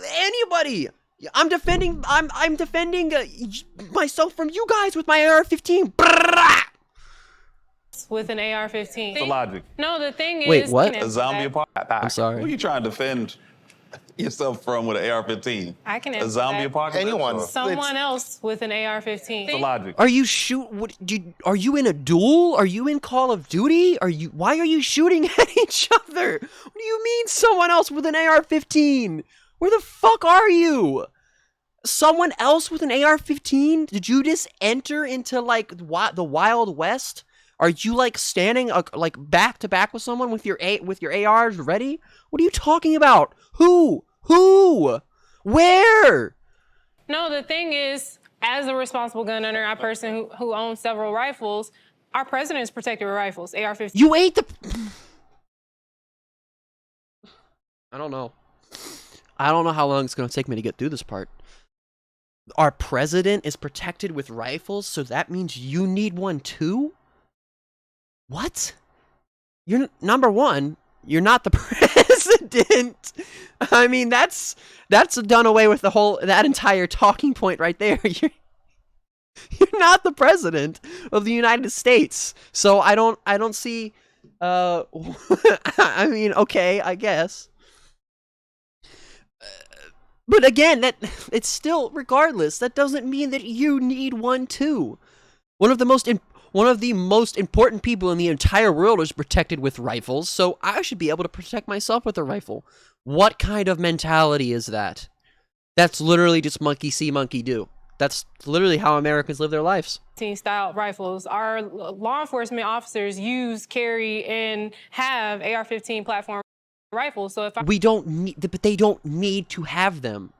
Anybody! I'm defending myself from you guys with my AR-15. With an AR-15. The logic. No, the thing is. Wait, what? can A answer zombie that. apocalypse? I'm sorry. Who are you trying to defend yourself from with an AR-15? I can A answer zombie that. apocalypse? Anyone. Someone else with an AR-15. The logic. Are you are you in a duel? Are you in Call of Duty? Why are you shooting at each other? What do you mean someone else with an AR-15? Where the fuck are you? Someone else with an AR-15? Did you just enter into like the Wild West? Are you like standing like back to back with someone with your ARs ready? What are you talking about? Who? Where? No, the thing is, as a responsible gun owner, a person who owns several rifles, Our president is protected with rifles, AR-15. You ate the... I don't know. I don't know how long it's going to take me to get through this part. Our president is protected with rifles, so that means you need one too? What? You're number one, you're not the president. I mean, that's done away with that entire talking point right there. You're not the president of the United States. So I don't see I mean, okay, I guess. But again, it's still, regardless, that doesn't mean that you need one too. One of the most important people in the entire world is protected with rifles, so I should be able to protect myself with a rifle. What kind of mentality is that? That's literally just monkey see, monkey do. That's literally how Americans live their lives. Style rifles. Our law enforcement officers use, carry, and have AR-15 platform rifles. So if we don't need, but they don't need to have them.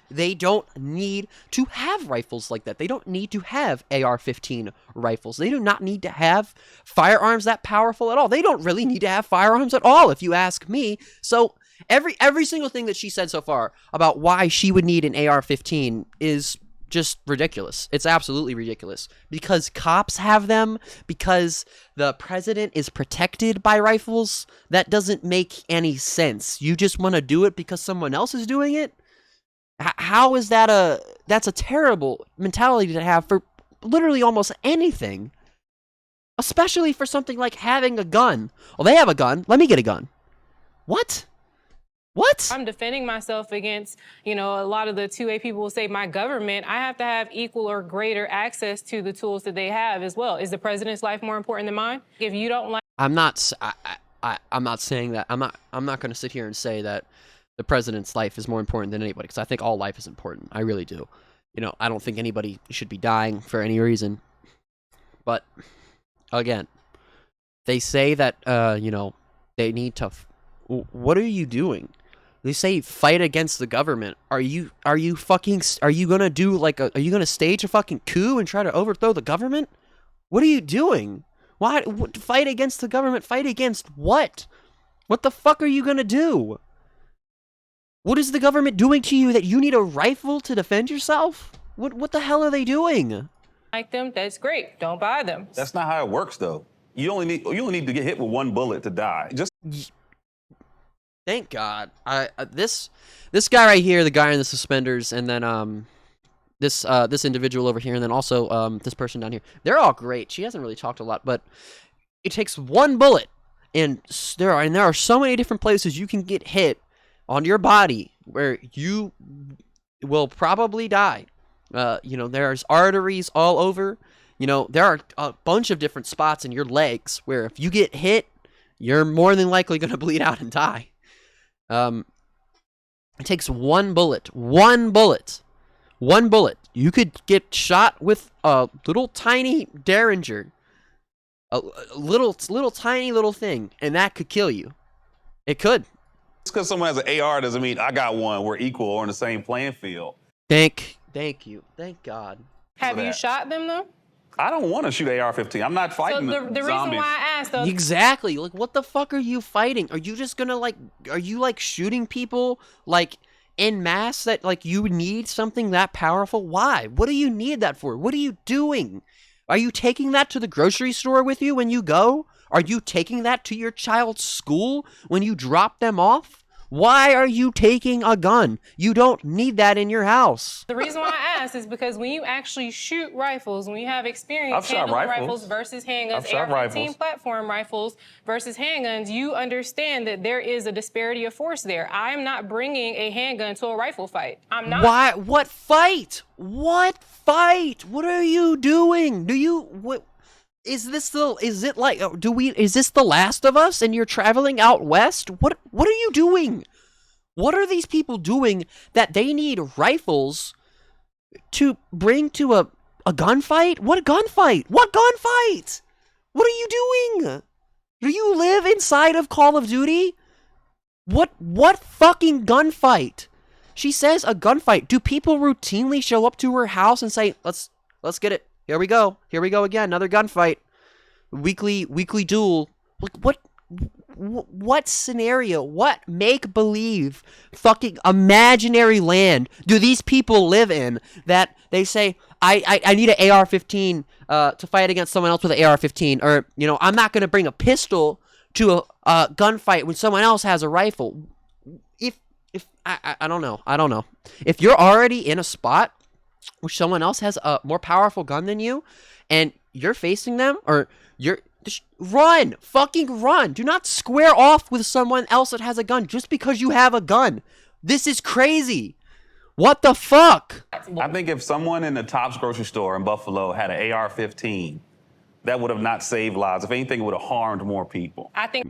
They don't need to have rifles like that. They don't need to have AR-15 rifles. They do not need to have firearms that powerful at all. They don't really need to have firearms at all, if you ask me. So every single thing that she said so far about why she would need an AR-15 is just ridiculous. It's absolutely ridiculous. Because cops have them, because the president is protected by rifles, that doesn't make any sense. You just want to do it because someone else is doing it? How is that that's a terrible mentality to have for literally almost anything. Especially for something like having a gun. Well, they have a gun. Let me get a gun. What? What? I'm defending myself against, a lot of the 2A people will say my government. I have to have equal or greater access to the tools that they have as well. Is the president's life more important than mine? If you don't like... I'm not saying that. I'm not going to sit here and say that the president's life is more important than anybody, because I think all life is important. I really do. I don't think anybody should be dying for any reason. But, again, they say that, they need to... What are you doing? They say fight against the government. Are you gonna do are you gonna stage a fucking coup and try to overthrow the government? What are you doing? Why fight against the government? Fight against what? What the fuck are you gonna do? What is the government doing to you that you need a rifle to defend yourself? What the hell are they doing? Like them, that's great. Don't buy them. That's not how it works, though. You only need to get hit with one bullet to die. Thank God. This guy right here, the guy in the suspenders, and then this individual over here, and then also this person down here. They're all great. She hasn't really talked a lot, but it takes one bullet, and there are so many different places you can get hit on your body where you will probably die. There's arteries all over. There are a bunch of different spots in your legs where if you get hit, you're more than likely going to bleed out and die. It takes one bullet. One bullet. You could get shot with a little tiny Derringer. A little tiny little thing, and that could kill you. It could. Just because someone has an AR doesn't mean I got one. We're equal or on the same playing field. Thank you. Thank God. Have you shot them, though? I don't want to shoot AR-15. I'm not fighting the reason zombies. why I asked, though... Exactly. Like, what the fuck are you fighting? Are you just gonna, are you, shooting people, en masse that, you need something that powerful? Why? What do you need that for? What are you doing? Are you taking that to the grocery store with you when you go? Are you taking that to your child's school when you drop them off? Why are you taking a gun? You don't need that in your house. The reason why I asked is because when you actually shoot rifles, when you have experience handling rifles versus handguns, AR-15 platform rifles versus handguns, you understand that there is a disparity of force there. I am not bringing a handgun to a rifle fight. I'm not. Why? What fight? What fight? What are you doing? Is this the Last of Us and you're traveling out west? What are you doing? What are these people doing that they need rifles to bring to a gunfight? What gunfight? What gunfight? What are you doing? Do you live inside of Call of Duty? What fucking gunfight? She says a gunfight. Do people routinely show up to her house and say, let's get it. Here we go again, another gunfight. weekly duel. Like, what scenario, what make-believe fucking imaginary land do these people live in that they say, I need an AR-15 to fight against someone else with an AR-15, or, you know, I'm not going to bring a pistol to a gunfight when someone else has a rifle. If I don't know. If you're already in a spot where someone else has a more powerful gun than you, and you're facing them, or just run, fucking run. Do not square off with someone else that has a gun just because you have a gun. This is crazy. What the fuck? I think if someone in the Tops grocery store in Buffalo had an AR-15, that would have not saved lives. If anything, it would have harmed more people. I think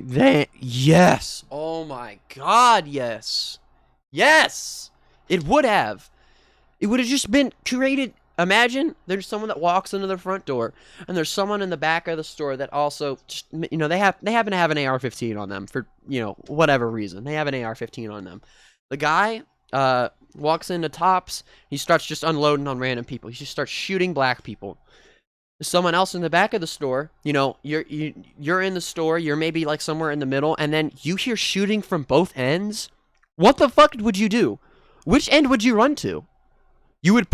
Yes. Oh my God, yes. Yes. It would have. It would have just been created. Imagine there's someone that walks into the front door, and there's someone in the back of the store that also, just, you know, they happen to have an AR-15 on them for, you know, whatever reason. They have an AR-15 on them. The guy walks into Tops. He starts just unloading on random people. He just starts shooting black people. Someone else in the back of the store, you know, you're in the store. You're maybe like somewhere in the middle, and then you hear shooting from both ends. What the fuck would you do? Which end would you run to? You would,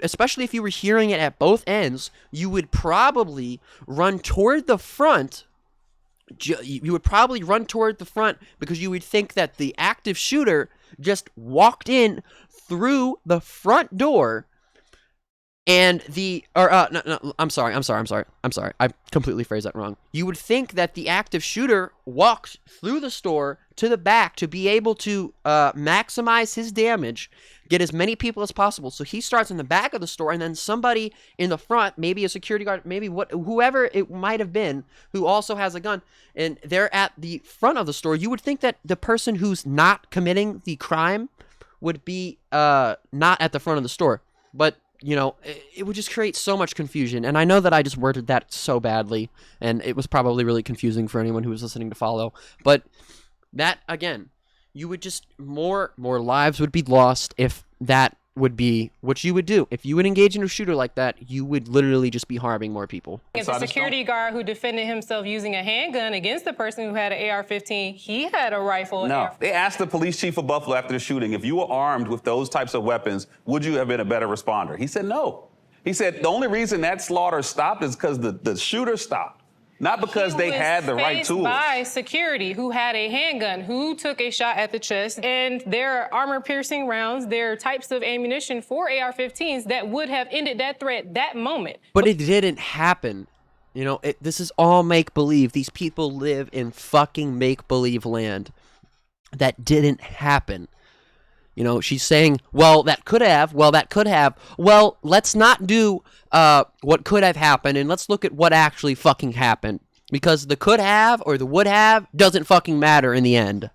especially if you were hearing it at both ends, you would probably run toward the front. You would probably run toward the front because you would think that the active shooter just walked in through the front door, and I'm sorry. I completely phrased that wrong. You would think that the active shooter walked through the store to the back to be able to maximize his damage, get as many people as possible. So he starts in the back of the store, and then somebody in the front, maybe a security guard, maybe whoever it might have been, who also has a gun, and they're at the front of the store. You would think that the person who's not committing the crime would be not at the front of the store. But, you know, it would just create so much confusion. And I know that I just worded that so badly, and it was probably really confusing for anyone who was listening to follow. But that, again, you would just, more lives would be lost if that would be what you would do. If you would engage in a shooter like that, you would literally just be harming more people. If the security guard who defended himself using a handgun against the person who had an AR-15, he had a rifle. No, they asked the police chief of Buffalo after the shooting, if you were armed with those types of weapons, would you have been a better responder? He said no. He said the only reason that slaughter stopped is because the shooter stopped. Not because they had the right tools. By security who had a handgun, who took a shot at the chest, and there are armor-piercing rounds, there are types of ammunition for AR-15s that would have ended that threat that moment. But it didn't happen. You know, this is all make-believe. These people live in fucking make-believe land. That didn't happen. You know, she's saying, well, that could have. Well, let's not do what could have happened, and let's look at what actually fucking happened. Because the could have or the would have doesn't fucking matter in the end.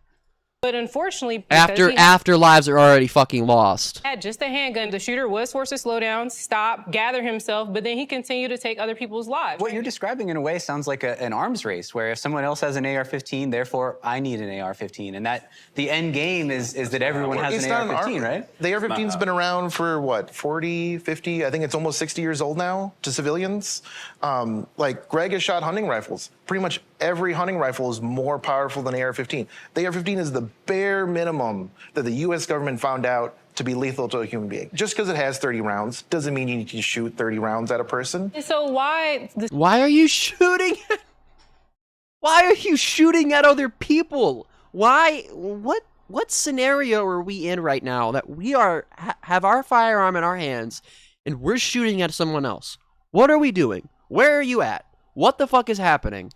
But unfortunately, after lives are already fucking lost. Had just a handgun, the shooter was forced to slow down, stop, gather himself, but then he continued to take other people's lives. What you're describing in a way sounds like an arms race, where if someone else has an AR-15, therefore I need an AR-15, and that the end game is that everyone has an AR-15, right? The AR-15's been around for what, 40, 50? I think it's almost 60 years old now to civilians. Like Greg has shot hunting rifles. Pretty much every hunting rifle is more powerful than AR-15. The AR-15 is the bare minimum that the U.S. government found out to be lethal to a human being. Just because it has 30 rounds doesn't mean you need to shoot 30 rounds at a person. So why are you shooting? Why are you shooting at other people? Why? What scenario are we in right now that we have our firearm in our hands and we're shooting at someone else? What are we doing? Where are you at? What the fuck is happening?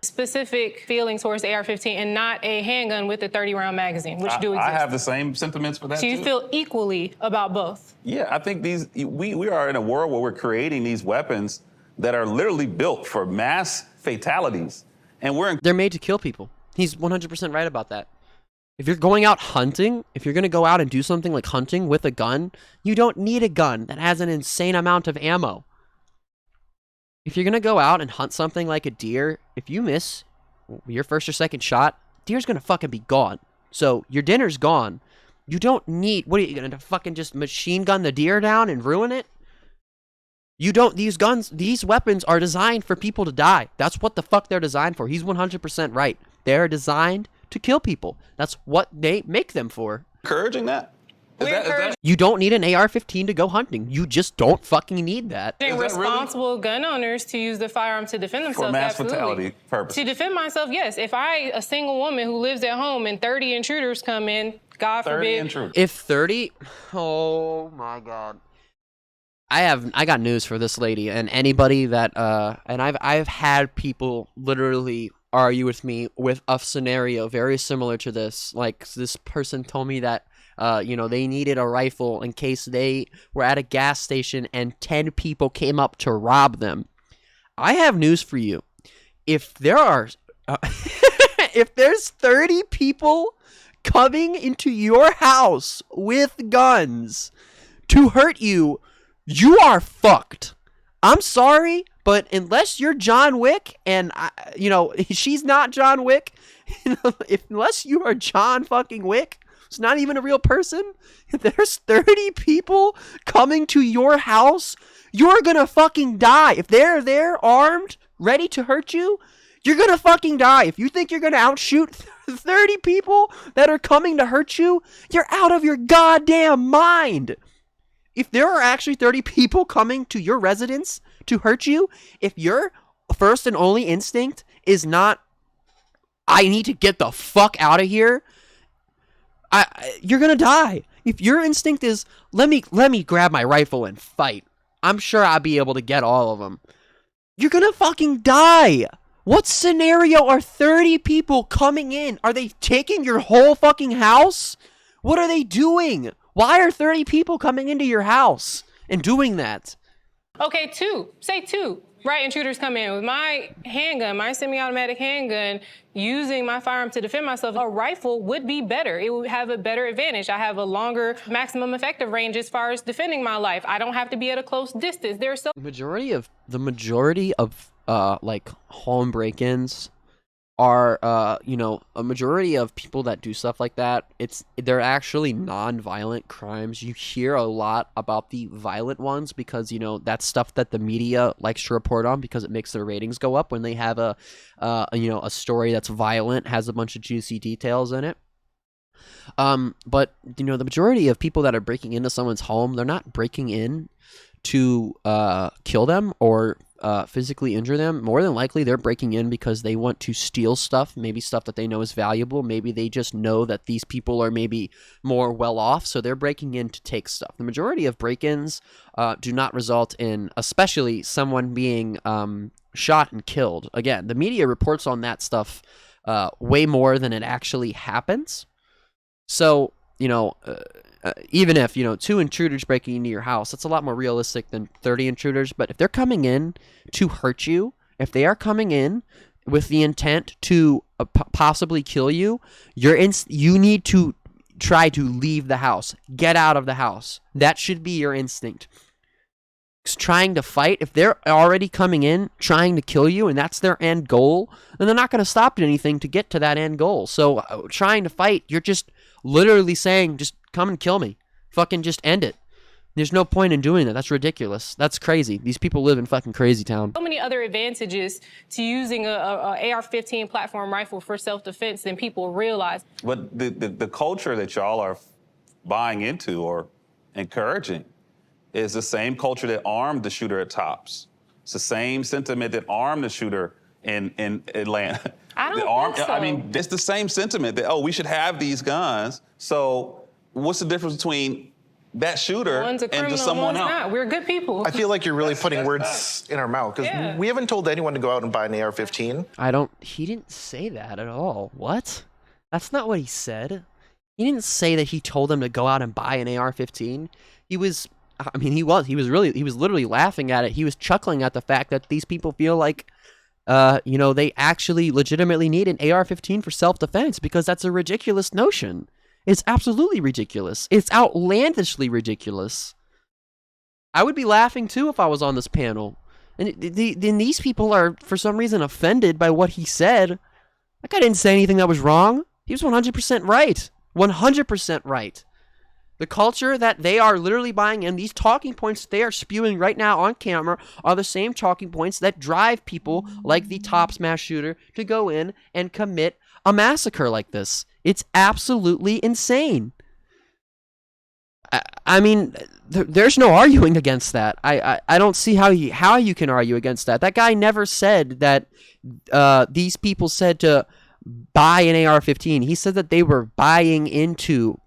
Specific feelings towards the AR-15 and not a handgun with a 30-round magazine, which do exist. I have the same sentiments for that, So you feel equally about both? Yeah, I think we are in a world where we're creating these weapons that are literally built for mass fatalities. And they're made to kill people. He's 100% right about that. If you're going out hunting, if you're going to go out and do something like hunting with a gun, you don't need a gun that has an insane amount of ammo. If you're going to go out and hunt something like a deer, if you miss your first or second shot, deer's going to fucking be gone. So your dinner's gone. You don't need, what are you going to fucking just machine gun the deer down and ruin it? These weapons are designed for people to die. That's what the fuck they're designed for. He's 100% right. They're designed to kill people. That's what they make them for. Encouraging that? Is that You don't need an AR-15 to go hunting. You just don't fucking need that. Responsible gun owners to use the firearm to defend themselves. for mass absolutely. fatality purposes? To defend myself, yes. If a single woman who lives at home and 30 intruders come in, God 30 forbid. intruders. If 30, oh my God. I got news for this lady and anybody that and I've had people literally argue with me with a scenario very similar to this. Like this person told me that they needed a rifle in case they were at a gas station and 10 people came up to rob them. I have news for you. If there are if there's 30 people coming into your house with guns to hurt you, you are fucked. I'm sorry, but unless you're John Wick and she's not John Wick, unless you are John fucking Wick, it's not even a real person. If there's 30 people coming to your house, you're gonna fucking die. If they're there armed, ready to hurt you, you're gonna fucking die. If you think you're gonna outshoot 30 people that are coming to hurt you, you're out of your goddamn mind. If there are actually 30 people coming to your residence to hurt you, if your first and only instinct is not, I need to get the fuck out of here, you're gonna die. If your instinct is, let me grab my rifle and fight, I'm sure I'll be able to get all of them, you're gonna fucking die. What scenario are 30 people coming in? Are they taking your whole fucking house? What are they doing? Why are 30 people coming into your house and doing that? Okay, say two. Right, intruders come in with my handgun, my semi-automatic handgun, using my firearm to defend myself. A rifle would be better. It would have a better advantage. I have a longer maximum effective range as far as defending my life. I don't have to be at a close distance. The majority of like home break-ins are a majority of people that do stuff like that, they're actually non-violent crimes. You hear a lot about the violent ones because that's stuff that the media likes to report on because it makes their ratings go up when they have a story that's violent, has a bunch of juicy details in it. But the majority of people that are breaking into someone's home, they're not breaking in to kill them or physically injure them. More than likely, they're breaking in because they want to steal stuff, maybe stuff that they know is valuable. Maybe they just know that these people are maybe more well off, so they're breaking in to take stuff. The majority of break-ins do not result in, especially someone being shot and killed. Again, the media reports on that stuff way more than it actually happens. So, even if, 2 intruders breaking into your house, that's a lot more realistic than 30 intruders. But if they're coming in to hurt you, if they are coming in with the intent to possibly kill you, you need to try to leave the house. Get out of the house. That should be your instinct. Trying to fight, if they're already coming in trying to kill you and that's their end goal, then they're not going to stop at anything to get to that end goal. So trying to fight, you're just literally saying, just come and kill me. Fucking just end it. There's no point in doing that. That's ridiculous. That's crazy. These people live in fucking crazy town. So many other advantages to using a AR-15 platform rifle for self-defense than people realize. But the culture that y'all are buying into or encouraging is the same culture that armed the shooter at Tops. It's the same sentiment that armed the shooter in Atlanta. I don't think so. I mean, it's the same sentiment that, we should have these guns. So what's the difference between that shooter one's a criminal, and just someone one's else? not. We're good people. I feel like you're really putting words in our mouth because we haven't told anyone to go out and buy an AR-15. He didn't say that at all. What? That's not what he said. He didn't say that he told them to go out and buy an AR-15. He was literally laughing at it. He was chuckling at the fact that these people feel like, they actually legitimately need an AR-15 for self-defense because that's a ridiculous notion. It's absolutely ridiculous. It's outlandishly ridiculous. I would be laughing too if I was on this panel. And then these people are, for some reason, offended by what he said. That guy didn't say anything that was wrong. He was 100% right. 100% right. The culture that they are literally buying in, these talking points that they are spewing right now on camera are the same talking points that drive people like the Tops mass shooter to go in and commit a massacre like this. It's absolutely insane. I mean, there's no arguing against that. I don't see how you can argue against that. That guy never said that these people said to buy an AR-15. He said that they were buying into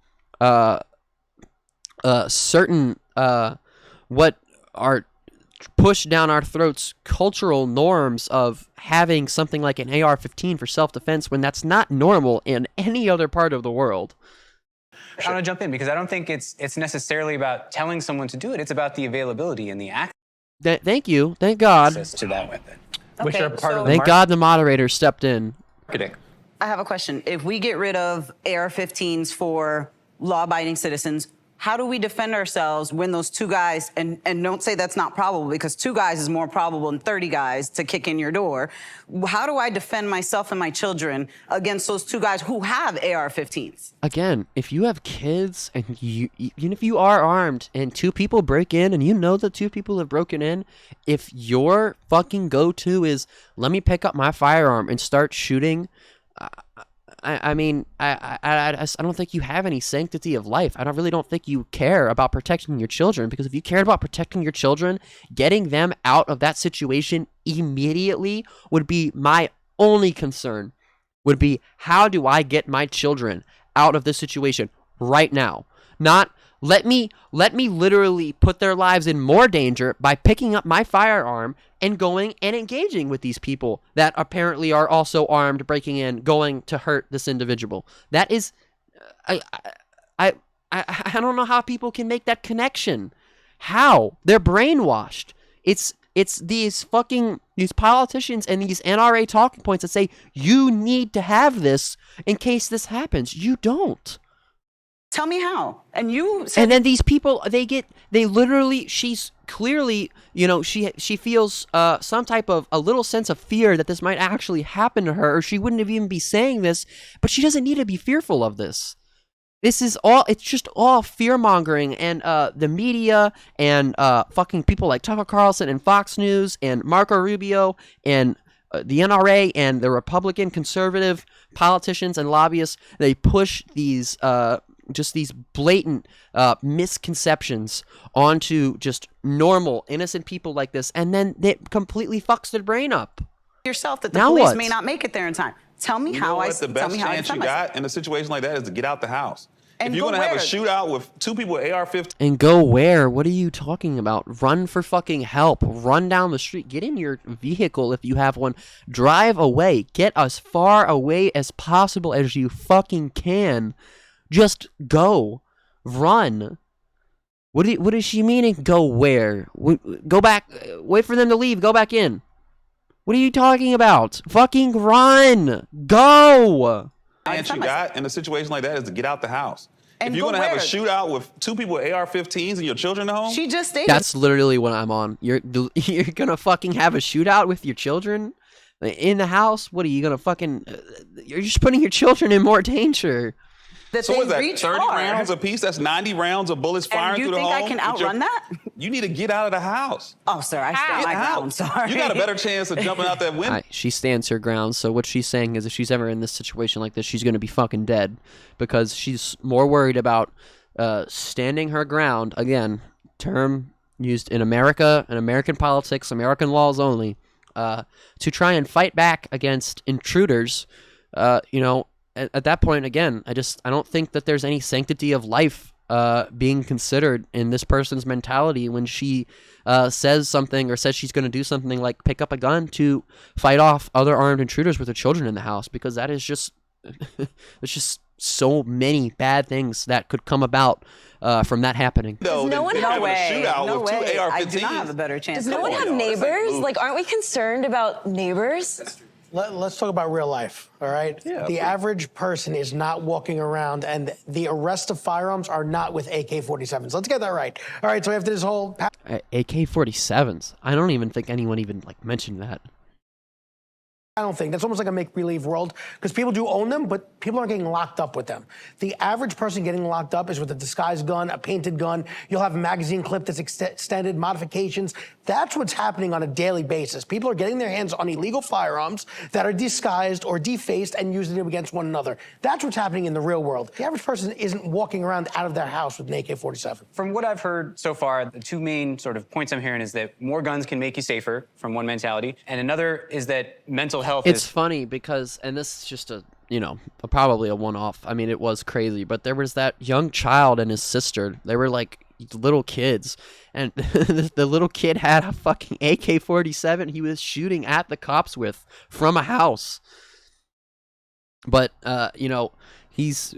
certain what are pushed down our throats cultural norms of having something like an AR-15 for self-defense when that's not normal in any other part of the world. I want to jump in because I don't think it's necessarily about telling someone to do it. It's about the availability and the access Thank you. Thank God. to that weapon. Which Okay, are part so- of the Thank God the moderator stepped in. marketing. I have a question. If we get rid of AR-15s for law-abiding citizens, how do we defend ourselves when those two guys, and don't say that's not probable because 2 guys is more probable than 30 guys to kick in your door. How do I defend myself and my children against those 2 guys who have AR-15s? Again, if you have kids and even if you are armed and 2 people break in and you know that 2 people have broken in, if your fucking go-to is let me pick up my firearm and start shooting, I mean, I don't think you have any sanctity of life. I really don't think you care about protecting your children, because if you cared about protecting your children, getting them out of that situation immediately would be my only concern. Would be, how do I get my children out of this situation right now? Not let me literally put their lives in more danger by picking up my firearm and going and engaging with these people that apparently are also armed, breaking in, going to hurt this individual. That is, I don't know how people can make that connection. How? They're brainwashed. It's these politicians and these NRA talking points that say you need to have this in case this happens. You don't. Tell me how. And you said, And then these people, she's clearly, she feels some type of a little sense of fear that this might actually happen to her, or she wouldn't have even be saying this, but she doesn't need to be fearful of this. It's just all fear mongering, and the media and fucking people like Tucker Carlson and Fox News and Marco Rubio and the NRA and the Republican conservative politicians and lobbyists, they push these just these blatant misconceptions onto just normal, innocent people like this, and then it completely fucks their brain up. yourself that the Now police what? may not make it there in time. Tell me You how know I what? The tell best me how I chance you defend myself. got in a situation like that is to get out the house. And if you're go gonna have a where? shootout with 2 people with AR-15, And go where? What are you talking about? Run for fucking help. Run down the street. Get in your vehicle if you have one. Drive away. Get as far away as possible as you fucking can. Just go. Run. What is she meaning? Go where? Go back. Wait for them to leave. Go back in. What are you talking about? Fucking run. Go. chance you got in a situation like that is to get out the house. And if you're go gonna have a where? shootout with 2 people with AR-15s and your children at home, She just stated. That's literally what I'm on. You're gonna fucking have a shootout with your children in the house? What are you gonna fucking? You're just putting your children in more danger. that so they what is that, reach 30 hard. rounds a piece? That's 90 rounds of bullets And firing you through the think home. I can with your- outrun that? You need to get out of the house. Oh, sir, I stand my Get ground. out. Sorry. You got a better chance of jumping out that window. She stands her ground. So what she's saying is, if she's ever in this situation like this, she's gonna be fucking dead, because she's more worried about standing her ground. Again, term used in America, in American politics, American laws only, to try and fight back against intruders. At that point, again, I don't think that there's any sanctity of life being considered in this person's mentality when she says something or says she's going to do something like pick up a gun to fight off other armed intruders with her children in the house, because that is just there's just so many bad things that could come about from that happening. No, no one than have- having a way. shootout No with 2 way. I do not AR-15s. have a better chance. Does no one on, have y'all. That's neighbors? like- Like, aren't we concerned about neighbors? Let's talk about real life, all right? The average person is not walking around, and the arrest of firearms are not with AK-47s. Let's get that right. All right, so after this whole... AK-47s. I don't even think anyone even mentioned that. I don't think. That's almost like a make-believe world because people do own them, but people aren't getting locked up with them. The average person getting locked up is with a disguised gun, a painted gun. You'll have a magazine clip that's extended, modifications. That's what's happening on a daily basis. People are getting their hands on illegal firearms that are disguised or defaced and using them against one another. That's what's happening in the real world. The average person isn't walking around out of their house with an AK-47. From what I've heard so far, the two main sort of points I'm hearing is that more guns can make you safer, from one mentality, and another is that mental health It's funny because, and this is just probably a one-off. I mean, it was crazy, but there was that young child and his sister. They were like little kids, and the little kid had a fucking AK-47 he was shooting at the cops with from a house. But he's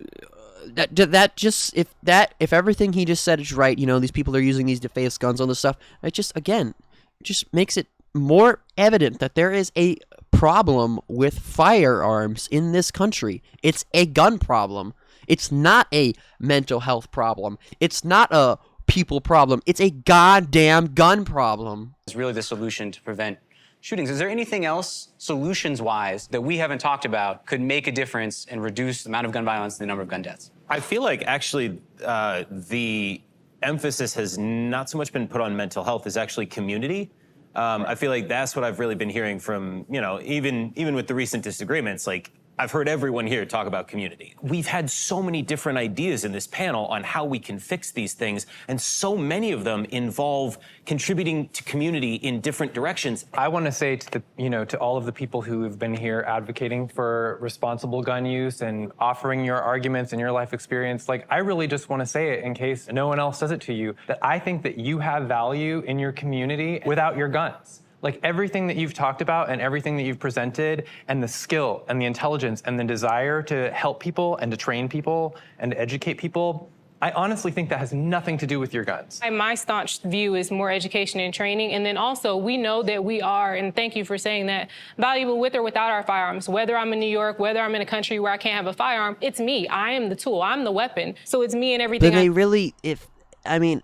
that just if everything he just said is right, these people are using these defaced guns on this stuff. It just makes it more evident that there is a problem with firearms in this country. It's a gun problem. It's not a mental health problem. It's not a people problem. It's a goddamn gun problem. Is really the solution to prevent shootings. Is there anything else, solutions-wise, that we haven't talked about could make a difference and reduce the amount of gun violence and the number of gun deaths? I feel like actually the emphasis has not so much been put on mental health as actually community. I feel like that's what I've really been hearing from, even with the recent disagreements, like I've heard everyone here talk about community. We've had so many different ideas in this panel on how we can fix these things, and so many of them involve contributing to community in different directions. I want to say to to all of the people who have been here advocating for responsible gun use and offering your arguments and your life experience, like I really just want to say it in case no one else says it to you, that I think that you have value in your community without your guns. Like everything that you've talked about and everything that you've presented and the skill and the intelligence and the desire to help people and to train people and to educate people, I honestly think that has nothing to do with your guns. My staunch view is more education and training. And then also we know that we are, and thank you for saying that, valuable with or without our firearms. Whether I'm in New York, whether I'm in a country where I can't have a firearm, it's me. I am the tool. I'm the weapon. So it's me and everything. But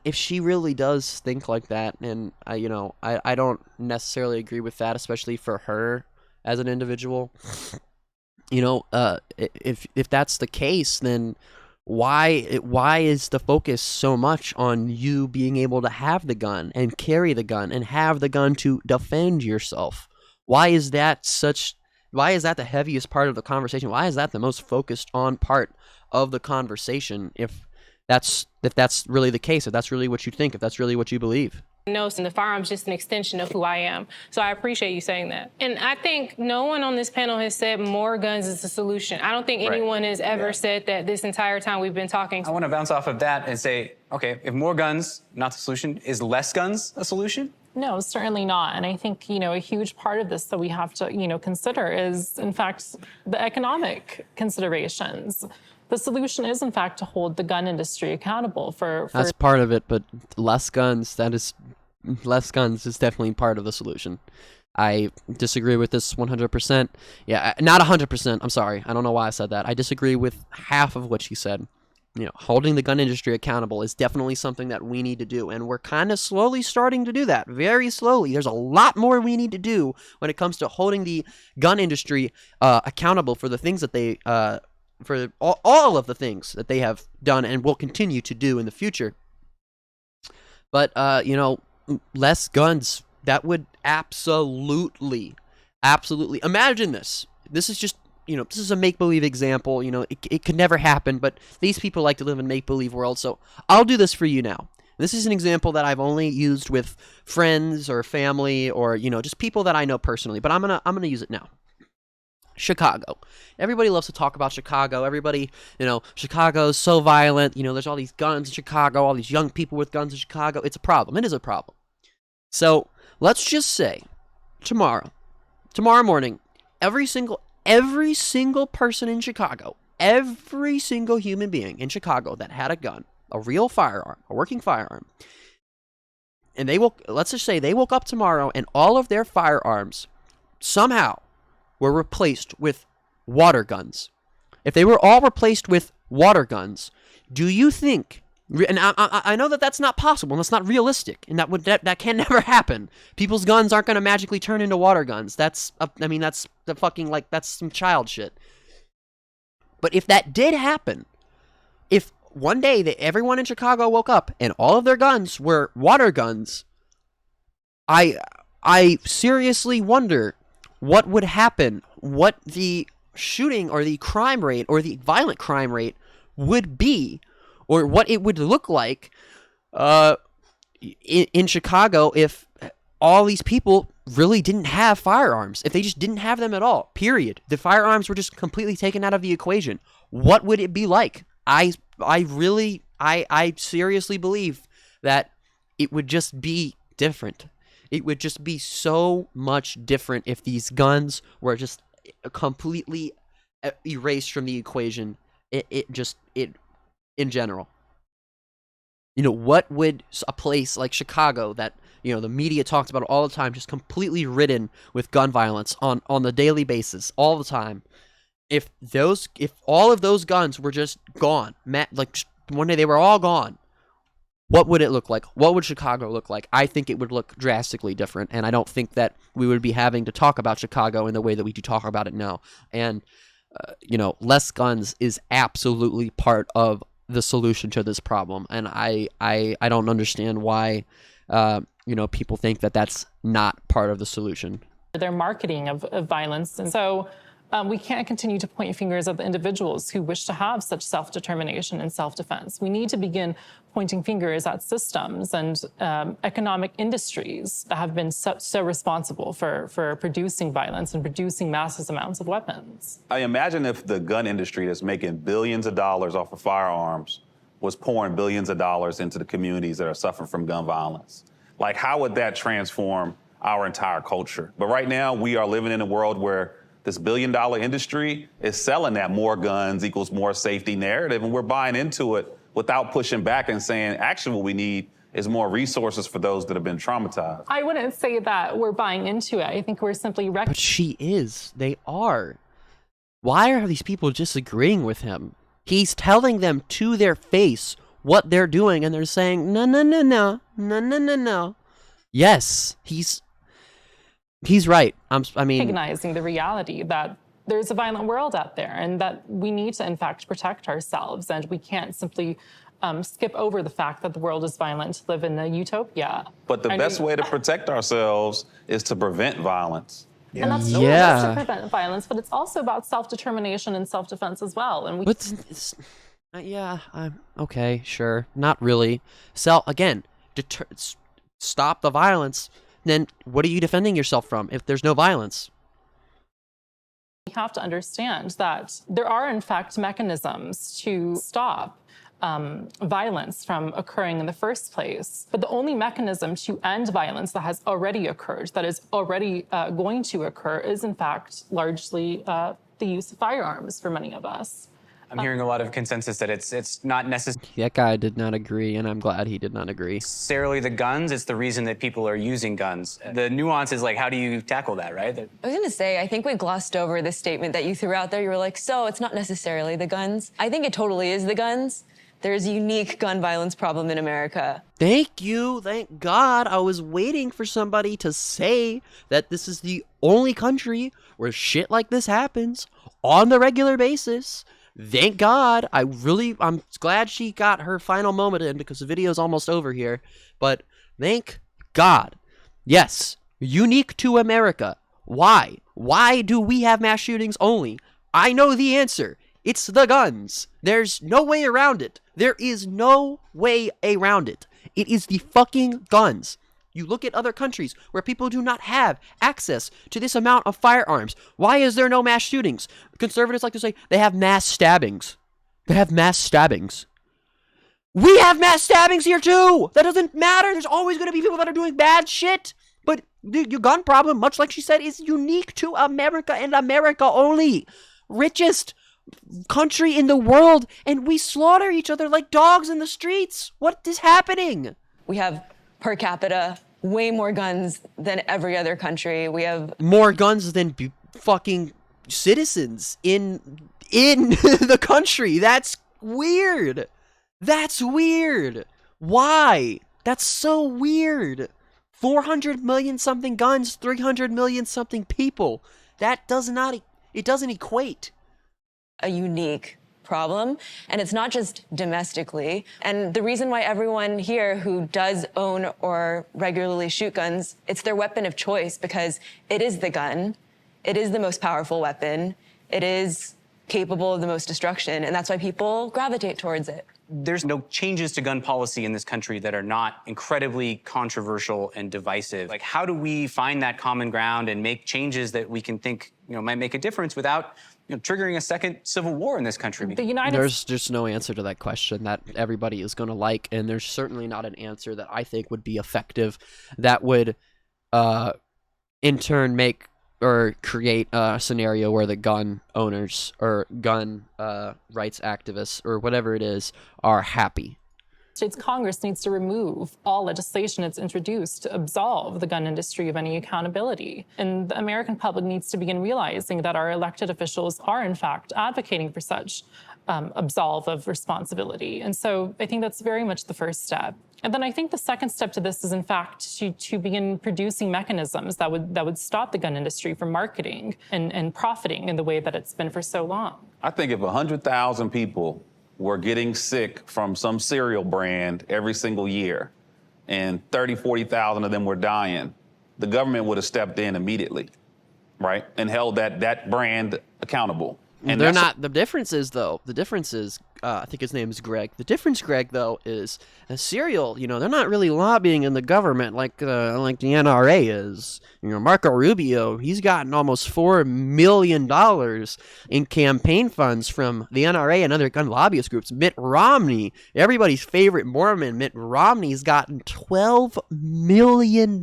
if she really does think like that, and I don't necessarily agree with that, especially for her as an individual. If that's the case, then why is the focus so much on you being able to have the gun and carry the gun and have the gun to defend yourself? Why is that the heaviest part of the conversation? Why is that the most focused on part of the conversation? If that's really the case, if that's really what you think, if that's really what you believe. No, and the firearm's just an extension of who I am. So I appreciate you saying that. And I think no one on this panel has said more guns is the solution. I don't think anyone has ever said that this entire time we've been talking. I want to bounce off of that and say, okay, if more guns, not the solution, is less guns a solution? No, certainly not. And I think, a huge part of this that we have to, consider is, in fact, the economic considerations. The solution is, in fact, to hold the gun industry accountable for... That's part of it, but less guns is definitely part of the solution. I disagree with this 100%. Yeah, not 100%. I'm sorry. I don't know why I said that. I disagree with half of what she said. Holding the gun industry accountable is definitely something that we need to do, and we're kind of slowly starting to do that, very slowly. There's a lot more we need to do when it comes to holding the gun industry accountable for the things that they... for all of the things that they have done and will continue to do in the future. But, less guns, that would absolutely. Imagine this. This is just, this is a make-believe example. It could never happen, but these people like to live in make-believe world, so I'll do this for you now. This is an example that I've only used with friends or family or, just people that I know personally, but I'm gonna use it now. Chicago. Everybody loves to talk about Chicago. Everybody, Chicago's so violent. There's all these guns in Chicago, all these young people with guns in Chicago. It's a problem. It is a problem. So let's just say tomorrow morning, every single person in Chicago, every single human being in Chicago that had a gun, a real firearm, a working firearm, and let's just say they woke up tomorrow and all of their firearms somehow were replaced with water guns. If they were all replaced with water guns, do you think And I know that that's not possible, and that's not realistic, and that can never happen. People's guns aren't going to magically turn into water guns. That's the fucking, like, that's some child shit. But if that did happen, if one day everyone in Chicago woke up and all of their guns were water guns, I seriously wonder what would happen, what the shooting or the crime rate or the violent crime rate would be, or what it would look like in Chicago if all these people really didn't have firearms, if they just didn't have them at all, period. The firearms were just completely taken out of the equation. What would it be like? I seriously believe that it would just be different. It would just be so much different if these guns were just completely erased from the equation. In general, what would a place like Chicago that, the media talks about all the time, just completely ridden with gun violence on the daily basis, all the time, if all of those guns were just gone, like one day they were all gone, what would it look like? What would Chicago look like? I think it would look drastically different, and I don't think that we would be having to talk about Chicago in the way that we do talk about it now. And less guns is absolutely part of the solution to this problem, and I don't understand why people think that that's not part of the solution. Their marketing of violence, and so we can't continue to point fingers at the individuals who wish to have such self-determination and self-defense. We need to begin pointing fingers at systems and economic industries that have been so responsible for producing violence and producing massive amounts of weapons. I imagine if the gun industry that's making billions of dollars off of firearms was pouring billions of dollars into the communities that are suffering from gun violence. Like, how would that transform our entire culture? But right now, we are living in a world where this billion-dollar industry is selling that more guns equals more safety narrative, and we're buying into it without pushing back and saying, actually, what we need is more resources for those that have been traumatized. I wouldn't say that we're buying into it. I think we're simply But she is. They are. Why are these people disagreeing with him? He's telling them to their face what they're doing, and they're saying, no, no, no, no, no, no, no, no. Yes, he's right. Recognizing the reality that there's a violent world out there and that we need to, in fact, protect ourselves. And we can't simply skip over the fact that the world is violent to live in a utopia. But the best way to protect ourselves is to prevent violence. And that's true, that's to prevent violence, but it's also about self-determination and self-defense as well. And okay, sure. Not really. Stop the violence. Then what are you defending yourself from if there's no violence? We have to understand that there are, in fact, mechanisms to stop violence from occurring in the first place. But the only mechanism to end violence that has already occurred, that is already going to occur, is, in fact, largely the use of firearms for many of us. I'm hearing a lot of consensus that it's not necessarily That guy did not agree, and I'm glad he did not agree. the guns. It's the reason that people are using guns. The nuance is, like, how do you tackle that, right? I was gonna say, I think we glossed over the statement that you threw out there. You were like, so it's not necessarily the guns. I think it totally is the guns. There's a unique gun violence problem in America. Thank you. Thank God. I was waiting for somebody to say that this is the only country where shit like this happens on the regular basis. Thank God. I'm glad she got her final moment in because the video's almost over here. But thank God. Yes, unique to America. Why? Why do we have mass shootings only? I know the answer. It's the guns. There's no way around it. There is no way around it. It is the fucking guns. You look at other countries where people do not have access to this amount of firearms. Why is there no mass shootings? Conservatives like to say they have mass stabbings. They have mass stabbings. We have mass stabbings here too. That doesn't matter. There's always going to be people that are doing bad shit. But your gun problem, much like she said, is unique to America and America only. Richest country in the world, and we slaughter each other like dogs in the streets. What is happening? We have per capita way more guns than every other country. We have more guns than fucking citizens in the country. That's weird. That's weird. Why? That's so weird. 400 million something guns, 300 million something people. That does not, it doesn't equate. A unique problem, and it's not just domestically. And the reason why everyone here who does own or regularly shoot guns, it's their weapon of choice because it is the gun, it is the most powerful weapon, it is capable of the most destruction, and that's why people gravitate towards it. There's no changes to gun policy in this country that are not incredibly controversial and divisive. Like, how do we find that common ground and make changes that we can think, might make a difference without triggering a second civil war in this country? There's just no answer to that question that everybody is going to like, and there's certainly not an answer that I think would be effective that would in turn make or create a scenario where the gun owners or gun rights activists or whatever it is are happy. States Congress needs to remove all legislation it's introduced to absolve the gun industry of any accountability. And the American public needs to begin realizing that our elected officials are, in fact, advocating for such absolve of responsibility. And so I think that's very much the first step. And then I think the second step to this is, in fact, to begin producing mechanisms that would stop the gun industry from marketing and profiting in the way that it's been for so long. I think if 100,000 people were getting sick from some cereal brand every single year and 30, 40,000 of them were dying, the government would have stepped in immediately, right? And held that brand accountable. And they're not. The difference is, I think his name is Greg. The difference, Greg, though, is a cereal. They're not really lobbying in the government like the NRA is. Marco Rubio, he's gotten almost $4 million in campaign funds from the NRA and other gun lobbyist groups. Mitt Romney, everybody's favorite Mormon, Mitt Romney's gotten $12 million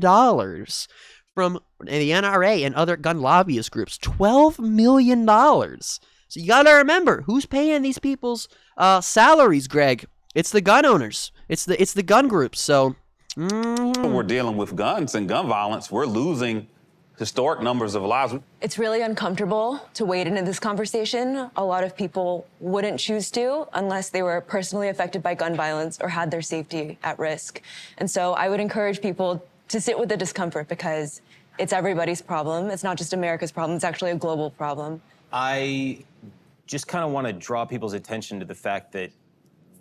from the NRA and other gun lobbyist groups. $12 million. So you got to remember, who's paying these people's salaries, Greg? It's the gun owners. It's the gun groups. So we're dealing with guns and gun violence. We're losing historic numbers of lives. It's really uncomfortable to wade into this conversation. A lot of people wouldn't choose to unless they were personally affected by gun violence or had their safety at risk. And so I would encourage people to sit with the discomfort because it's everybody's problem. It's not just America's problem. It's actually a global problem. I just kind of want to draw people's attention to the fact that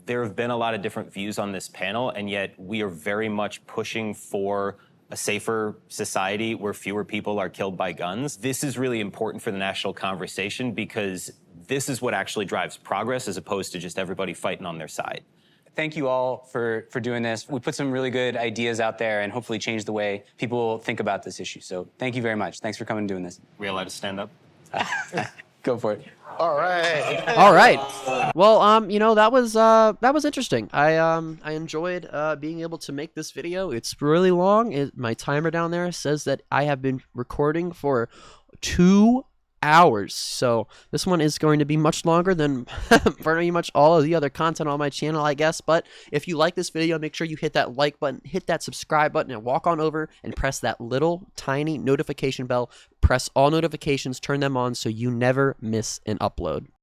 there have been a lot of different views on this panel, and yet we are very much pushing for a safer society where fewer people are killed by guns. This is really important for the national conversation because this is what actually drives progress as opposed to just everybody fighting on their side. Thank you all for doing this. We put some really good ideas out there and hopefully change the way people think about this issue. So thank you very much. Thanks for coming and doing this. We allowed to stand up? Go for it. All right. All right. Well, that was interesting. I enjoyed being able to make this video. It's really long. My timer down there says that I have been recording for 2 hours. So this one is going to be much longer than pretty much all of the other content on my channel, I guess. But if you like this video, make sure you hit that like button, hit that subscribe button, and walk on over and press that little tiny notification bell. Press all notifications, turn them on so you never miss an upload.